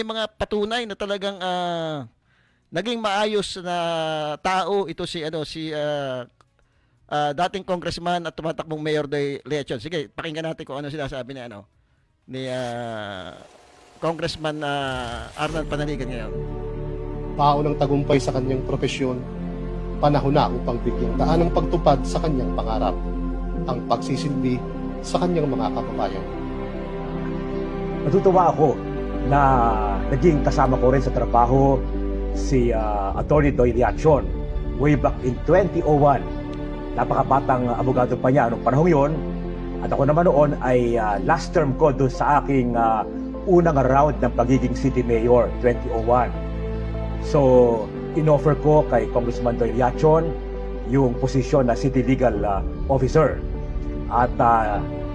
mga patunay na talagang naging maayos na tao ito si dating congressman at tumatakbong mayor Doyle Liachon. Sige, pakinggan natin kung ano sinasabi ni Congressman Arnan Panaligan ngayon. Tao ng tagumpay sa kanyang profesyon, panahon na upang bigyang daan ang pagtupad sa kanyang pangarap, ang pagsisilbi sa kanyang mga kababayan. Natutuwa ako na naging kasama ko rin sa trabaho si Attorney Doyle Liachon way back in 2001. Napakabatang abogado pa niya noong panahon yon. At ako naman noon ay last term ko doon sa aking unang round ng pagiging city mayor, 2001. So, in-offer ko kay Congressman Doyle Liachon yung posisyon na city legal officer. At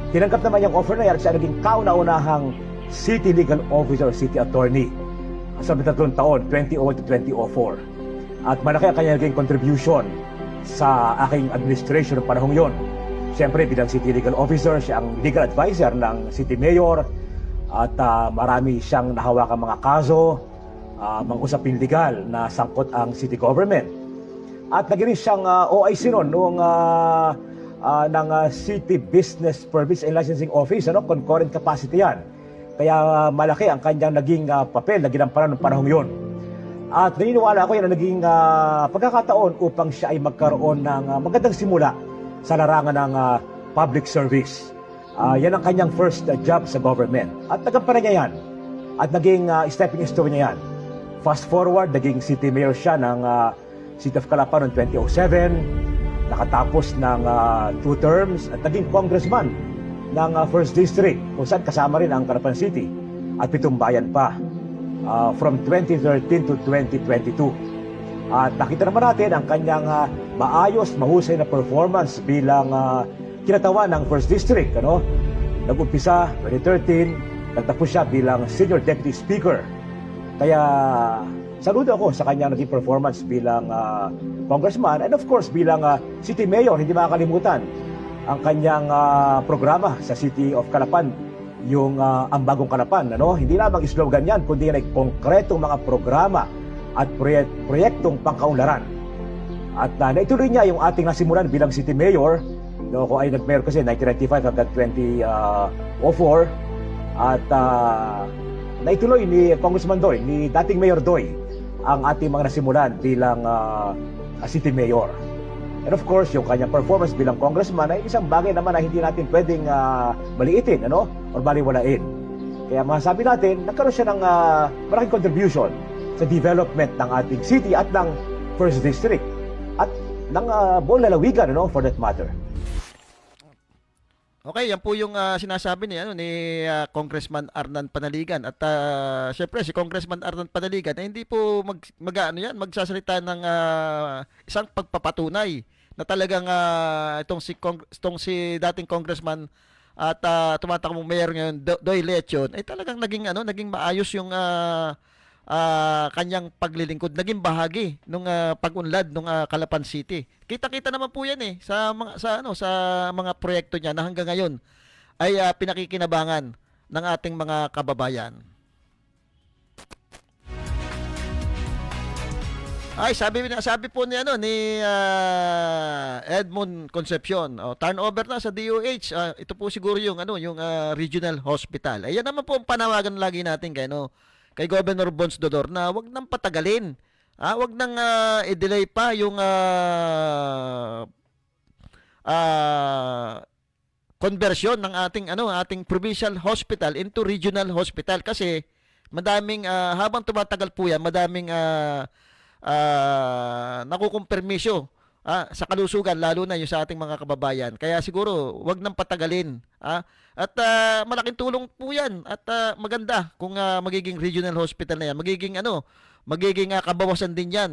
tinanggap naman yung offer na yan at siya naging kauna-unahang city legal officer, city attorney sa 3 taon, 2001 to 2004. At malaki ang kanya naging contribution sa aking administration ng panahong yon. Siyempre, bilang city legal officer, siya ang legal advisor ng city mayor at marami siyang nahawakang mga kaso, mga usaping legal na sangkot ang city government. At naging siyang OIC noong ng City Business Permits and Licensing Office, concurrent capacity yan. Kaya malaki ang kanyang naging papel na ginampanan ng panahong yon. At naniniwala ako yan na naging pagkakataon upang siya ay magkaroon ng magandang simula sa larangan ng public service. Yan ang kanyang first job sa government. At nagampanan niya yan. At naging stepping stone niya yan. Fast forward, naging city mayor siya ng City of Calapan noong 2007. Nakatapos ng 2 terms at naging congressman ng 1st District kung saan kasama rin ang Calapan City at 7 bayan pa from 2013 to 2022. At nakita naman natin ang kanyang maayos, mahusay na performance bilang kinatawan ng 1st District. Nag-umpisa 2013, nagtapos siya bilang Senior Deputy Speaker. Kaya saludo ako sa kanyang naging performance bilang congressman and of course bilang city mayor. Hindi makakalimutan ang kanyang programa sa City of Calapan, yung ang bagong Calapan. Hindi lamang slogan yan, kundi yan ay konkretong mga programa at proyektong pangkaunlaran. At naituloy niya yung ating nasimulan bilang city mayor. Ako ay nag-mayor kasi 1995 hanggang 2004. At naituloy ni Congressman Doy, ni dating Mayor Doy, ang ating mga nasimulan bilang city mayor. And of course, yung kanyang performance bilang congressman ay isang bagay naman na hindi natin pwedeng maliitin, or baliwalain. Kaya masasabi natin, nagkaroon siya ng malaking contribution sa development ng ating city at ng First District at ng buong lalawigan, for that matter. Okay, yan po yung sinasabi ni Congressman Arnan Panaligan. At syempre si Congressman Arnan Panaligan ay hindi po magsasalita ng isang pagpapatunay na talagang itong si dating congressman at tumatakbong mayor ngayon Doy Lechon ay talagang naging maayos yung kanyang paglilingkod, naging bahagi nung pag-unlad nung Calapan City. Kita-kita naman po 'yan sa mga proyekto niya na hanggang ngayon ay pinakikinabangan ng ating mga kababayan. Ay, sabi po ni Edmond Concepcion, turnover na sa DOH. Ito po siguro yung regional hospital. Ayan naman po ang panawagan lagi natin kay Governor Bons Dodor na wag nang patagalin. Wag nang i-delay pa yung conversion ng ating provincial hospital into regional hospital kasi madaming habang tumatagal po yan, madaming nakukumpirmisyo sa kalusugan, lalo na yung sa ating mga kababayan. Kaya siguro wag nang patagalin. At malaking tulong po yan at maganda kung magiging regional hospital na yan. Magiging kabawasan din yan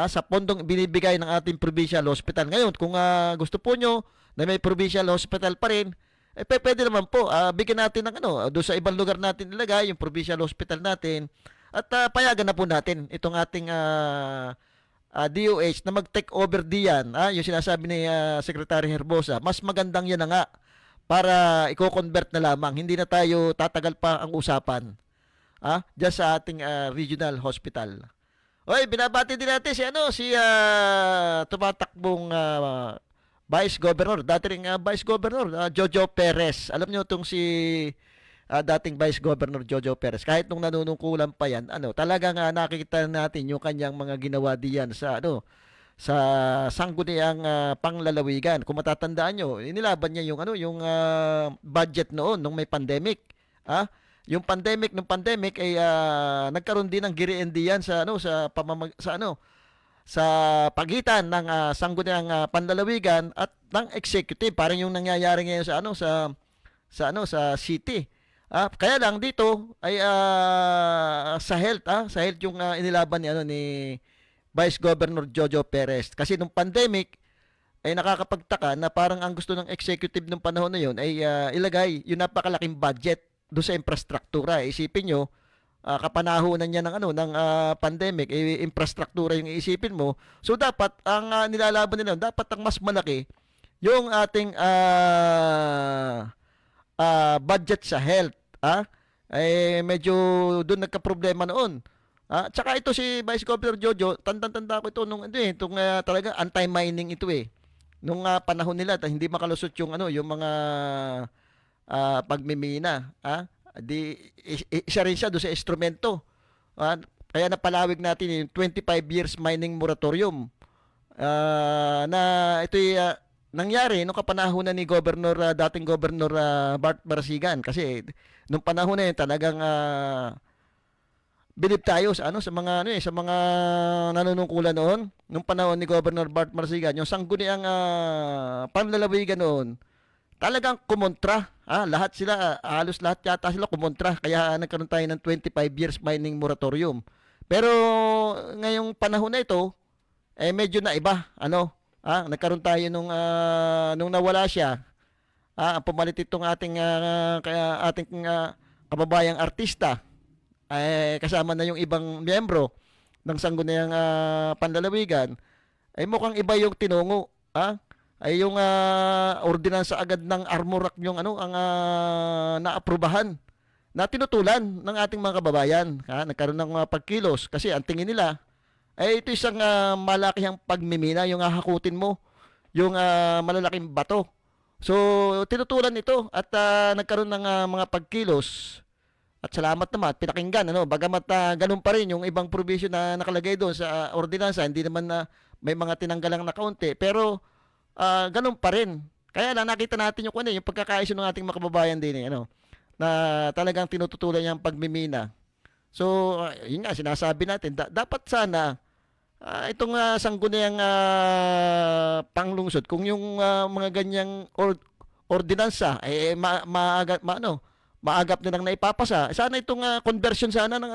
sa pondong binibigay ng ating provincial hospital. Ngayon, kung gusto po nyo na may provincial hospital pa rin, pwede naman po. Bigyan natin ng doon sa ibang lugar natin ilagay yung provincial hospital natin at payagan na po natin itong ating DOH na mag-take over diyan. Yung sinasabi ni Secretary Herbosa, mas magandang yan na nga para i-convert na lamang. Hindi na tayo tatagal pa ang usapan diyan sa ating regional hospital. Oy, binabati din natin si tumatakbong Vice Governor, dati ring Vice Governor Jojo Perez. Alam niyo tong si dating Vice Governor Jojo Perez. Kahit nung nanunungkulan pa yan, talagang nakikita natin yung kanyang mga ginawa diyan sa sa sangguniang panglalawigan. Kung matatandaan nyo, inilaban niya yung budget noon nung may pandemic. Yung pandemic ay nagkaroon din ng giriendiyan sa pagitan ng sangguniang panlalawigan at ng executive, parang yung nangyayari ngayon sa city. Kaya lang dito ay sa health yung inilaban ni Vice Governor Jojo Perez. Kasi nung pandemic, ay nakakapagtaka na parang ang gusto ng executive nung panahon na yun ay ilagay yung napakalaking budget doon sa infrastruktura. Isipin nyo, kapanahunan niya ng pandemic, infrastruktura yung iisipin mo. So dapat, ang nilalaban nila, dapat ang mas malaki yung ating budget sa health. Medyo doon nagka-problema noon. Tsaka ito si Vice Governor Jojo, tanda ko ito itong talaga anti-mining ito nung panahon nila hindi makalusot yung mga pagmimina. Isa rin siya doon sa instrumento. Kaya napalawig natin yung 25 years mining moratorium na ito'y nangyari nung kapanahunan ni dating Governor Bart Marasigan. Kasi nung panahon na yun talagang bilib tayo sa mga nanunungkulan noon nung panahon ni Governor Bart Marasigan. Yung sangguniang panlalawigan noon talagang kumontra. Halos lahat yata sila kumontra. Kaya nagkaroon tayo ng 25 years mining moratorium. Pero ngayong panahon na ito medyo na iba. Nagkaroon tayo nung nawala siya. Ang pumalit itong ating kababayang artista. Kasama na yung ibang miyembro ng sangguniang panlalawigan, ay mukhang iba yung tinungo, ay yung ordinansa agad ng Armorac yung ang naaprubahan na tinutulan ng ating mga kababayan. Nagkaroon ng pagkilos kasi ang tingin nila ay ito isang malakihang pagmimina, yung hahakutin mo yung malalaking bato. So tinutulan ito at nagkaroon ng mga pagkilos. At salamat naman, pinakinggan, bagamat ganun pa rin yung ibang provision na nakalagay doon sa ordinansa, hindi naman na may mga tinanggalang na kaunti, pero ganun pa rin. Kaya lang nakita natin yung pagkakaisyo ng ating mga kababayan din, na talagang tinututulan niya ang pagmimina. So, yun nga, sinasabi natin, dapat sana, itong sangguniang panglungsod, kung yung mga ganyang ordinansa, maagap na lang naipapasa. Sana itong conversion sana ng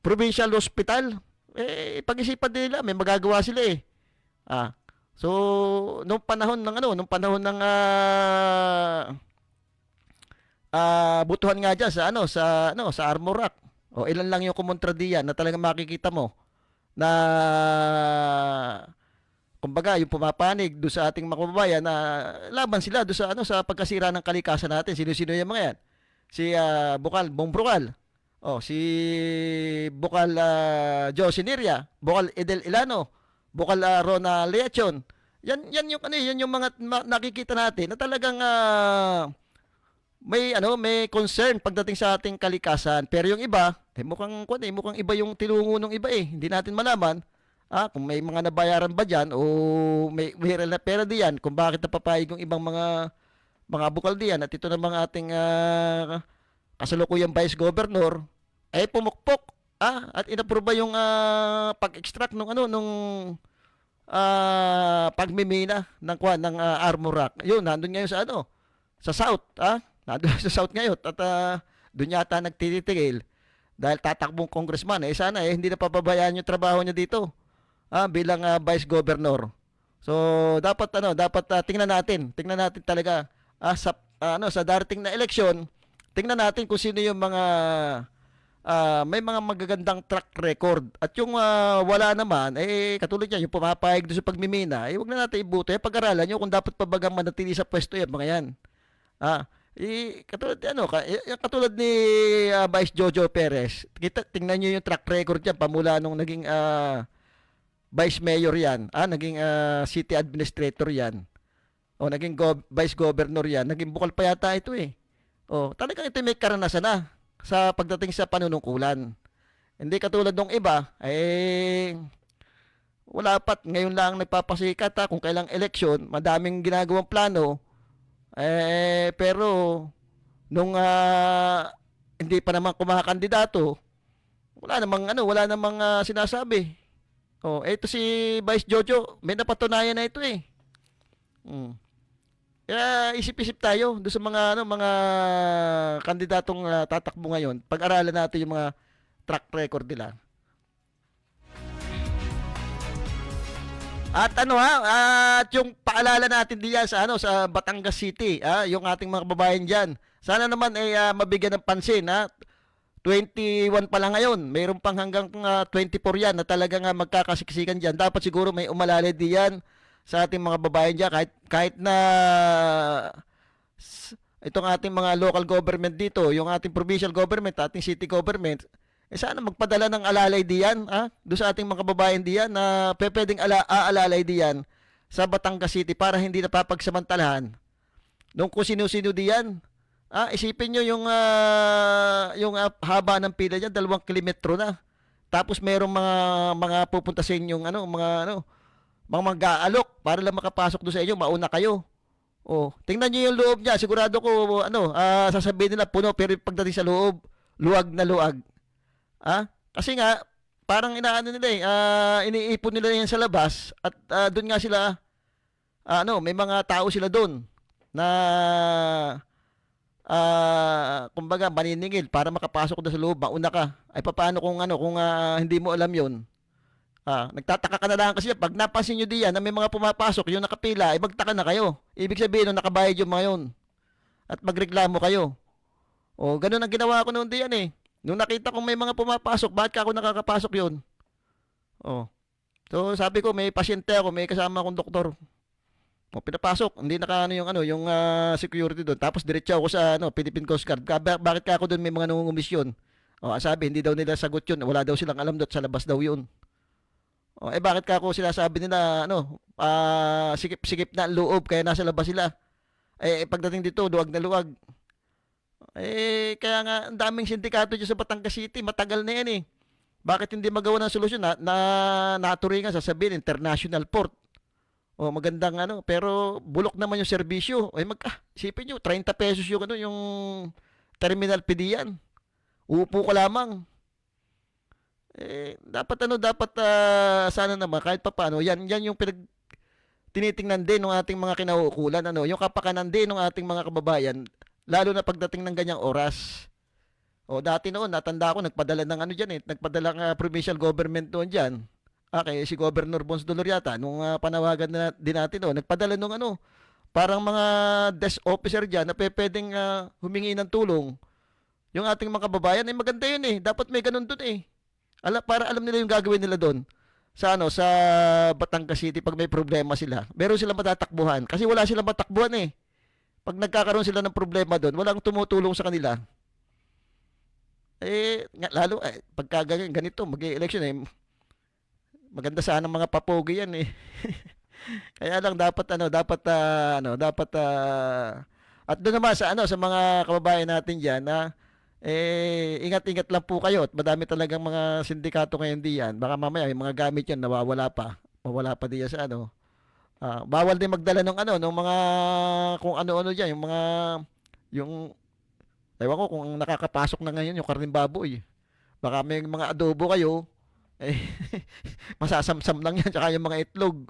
provincial hospital. Pag-isipan din nila, may magagawa sila eh. So nung panahon ng butuhan nga diyan sa Armorac. Ilan lang yung kumontradiyan na talagang makikita mo na kumbaga yung pumapanig do sa ating mga kababayan na laban sila do sa sa pagkasira ng kalikasan natin. Sino-sino yung mga yan? Si Bukal Bongbrocal. Si Bukal Josie Niria, Bukal Edel Ilano, Bukal Rona Leachon. Yan yung mga nakikita natin na talagang may concern pagdating sa ating kalikasan. Pero yung iba, mukhang iba yung tinungo ng iba eh. Hindi natin malaman kung may mga nabayaran ba diyan o may real na pera diyan, kung bakit napapayag yung ibang mga bukal diyan. At ito na mga ating kasalukuyang Vice Governor ay pumukpok at inapruba yung pag-extract nung pagmimina ng Armorac. Yun, nandun ngayon sa South, nandun sa South ngayon at doon yata nagtititigil dahil tatakbong congressman. Sana hindi na pababayaan yung trabaho niya dito bilang Vice Governor. So dapat tingnan natin talaga sa darating na eleksyon, tingnan natin kung sino yung mga may mga magagandang track record. At yung wala naman, katulad niya, yung pumapayag doon sa pagmimina, wag na natin ibuto. Pag-aralan nyo kung dapat pa bagang manatili sa pwesto yan, mga yan. Katulad ni Vice Jojo Perez, tingnan nyo yung track record niya, pamula nung naging Vice Mayor yan, naging City Administrator yan, naging Vice Governor yan, naging bukal pa yata ito eh. Talagang ito may karanasan na sa pagdating sa panunungkulan. Hindi katulad ng iba, wala pat, ngayon lang nagpapasikat kung kailang eleksyon, madaming ginagawang plano, pero nung hindi pa naman kumakandidato, wala namang sinasabi. Ito si Vice Jojo, may napatunayan na ito eh. Kaya isip-isip tayo doon sa mga kandidatong tatakbo ngayon. Pag-aralan natin yung mga track record nila. At at yung paalala natin diyan sa Batangas City, yung ating mga kababayan diyan. Sana naman mabigyan ng pansin, 21 pa lang ngayon. Mayroon pang hanggang 24 yan na talagang magkakasiksikan diyan. Dapat siguro may umalalay diyan sa ating mga babayan dyan, kahit na itong ating mga local government dito, yung ating provincial government, ating city government, sana magpadala ng alalay diyan, doon sa ating mga babayan diyan na pwedeng aalalay diyan sa Batangas City para hindi napapagsamantalahan nung kung sino-sino diyan. Isipin nyo yung haba ng pila diyan, 2 kilometro na. Tapos merong mga pupunta sa inyong mga mag-aalok para lang makapasok doon sa inyo, mauna kayo. Tingnan niyo yung loob niya, sigurado ko sasabihin nila puno, pero pagdating sa loob, luwag na luwag. Kasi nga parang iniipon nila yan sa labas at doon nga sila may mga tao sila doon na kumbaga maniningil para makapasok doon sa loob, mauna ka. Ay paano kung hindi mo alam 'yon? Nagtataka ka na lang kasi pag napansin nyo diyan na may mga pumapasok, yung nakapila, magtaka na kayo. Ibig sabihin, nakabayad yung mga yun. At magreklamo kayo. Ganun ang ginawa ko noon diyan eh. Nung nakita kong may mga pumapasok, bakit ako nakakapasok yun? Oh. So sabi ko, may pasyente ako, may kasama akong doktor. O, pinapasok, hindi yung security doon. Tapos diretso ako sa Philippine Coast Guard. Bakit ka ako doon may mga nangungumisyon? O, sabi, hindi daw nila sagot yun. Wala daw silang alam doon, sa labas daw yun. O, bakit ka ako sinasabi nila, sikip-sikip na ang loob, kaya nasa labas sila. Pagdating dito, luwag na luwag. Kaya nga, ang daming sindikato dyan sa Batangas City, matagal na yan eh. Bakit hindi magawa ng solusyon naturingan, sasabihin, international port. O magandang pero bulok naman yung serbisyo. Isipin nyo, 30 pesos yung yung terminal fee diyan. Uupo ka lamang. Dapat sana naman kahit papaano, yan yung tinitingnan din ng ating mga kinauukulan, yung kapakanan din ng ating mga kababayan, lalo na pagdating ng ganyang oras. O dati noon, natanda ko, nagpadala ng nagpadala ng provincial government doon diyan. Kay si Governor Bons Dolor yata, nung panawagan din natin doon, nagpadala nung parang mga desk officer diyan na pwedeng humingi ng tulong. Yung ating mga kababayan, maganda yun eh. Dapat may ganun doon eh. Para alam nila yung gagawin nila doon. Sa Batangas City pag may problema sila. Meron silang matatakbuhan. Kasi wala silang matakbuhan eh. Pag nagkakaroon sila ng problema doon, walang tumutulong sa kanila. Lalo, pagka ganito, mag-election maganda sana mga papogi yan eh. Kaya lang dapat at doon naman sa mga kababayan natin diyan ingat-ingat lang po kayo at madami talagang mga sindikato ngayon diyan. Baka mamaya may mga gamit yan mawala pa diyan sa bawal din magdala ng mga kung ano-ano diyan, yung ewan ko kung nakakapasok na ngayon yung karning baboy. Baka may mga adobo kayo masasamsam lang yan, tsaka yung mga itlog.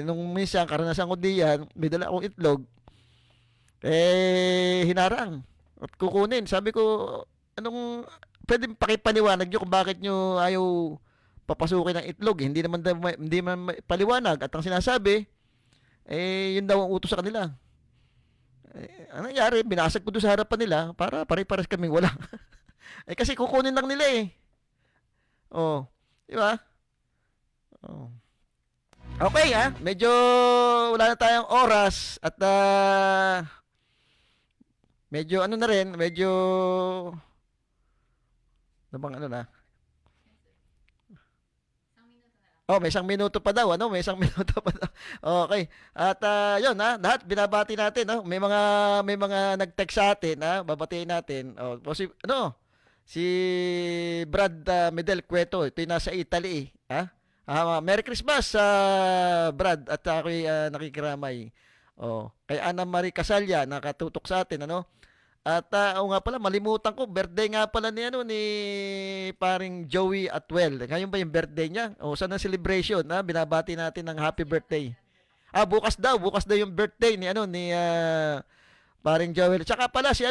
Nung minsan, karanasan ko diyan, may dala akong itlog, hinarang at kukunin. Sabi ko, pwede pakipaliwanag nyo kung bakit nyo ayaw papasukin ng itlog. Hindi naman paliwanag. At ang sinasabi, yun daw ang utos sa kanila. Ano nangyari? Binasag ko doon sa harapan nila para pare-pares kaming wala. Kasi kukunin lang nila eh. Oh, di ba? Oh. Okay medyo wala na tayong oras at medyo na rin, medyo na. May 1 minuto pa daw, may 1 minuto pa daw. Okay. At yun lahat binabati natin, May mga nag-text sa atin, babatiin natin. Si Brad Medel Cueto, ito yung nasa Italy, Merry Christmas, Brad, at ako'y nakikiramay. Kay Ana Marie Casalya, nakatutok sa atin, At nga pala, malimutan ko, birthday nga pala ni paring Joey Atwell. Ngayon ba yung birthday niya? Saan ang celebration, binabati natin ng happy birthday. Bukas daw yung birthday ni paring Joey. Tsaka pala si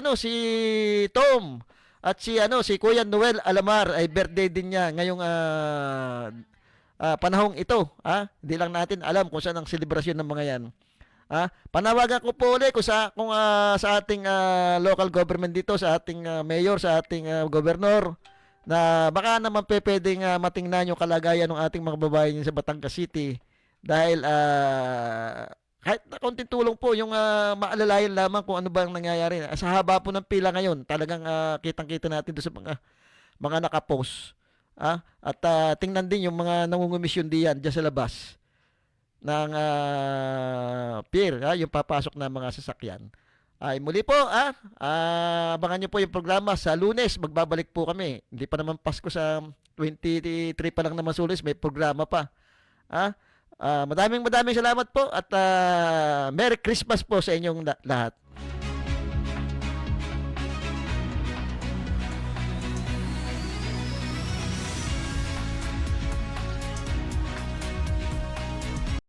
Tom. At si Kuya Noel Alamar ay birthday din niya ngayong panahong ito. Hindi lang natin alam kung saan ang selebrasyon ng mga yan. Panawagan ko po ulit kung sa ating local government dito, sa ating mayor, sa ating gobernador, na baka naman pwedeng matingnan yung kalagayan ng ating mga babayan sa Batangas City. Dahil kahit na konting tulong po, yung maalalayan lamang kung ano ba ang nangyayari. Sa haba po ng pila ngayon, talagang kitang-kita natin doon sa mga nakapost. At tingnan din yung mga nangungumisyon diyan sa labas ng pier, yung papasok na mga sasakyan. Muli po, abangan nyo po yung programa sa Lunes. Magbabalik po kami. Hindi pa naman Pasko, sa 23 pa lang naman Lunes, may programa pa. Maraming salamat po at Merry Christmas po sa inyong lahat.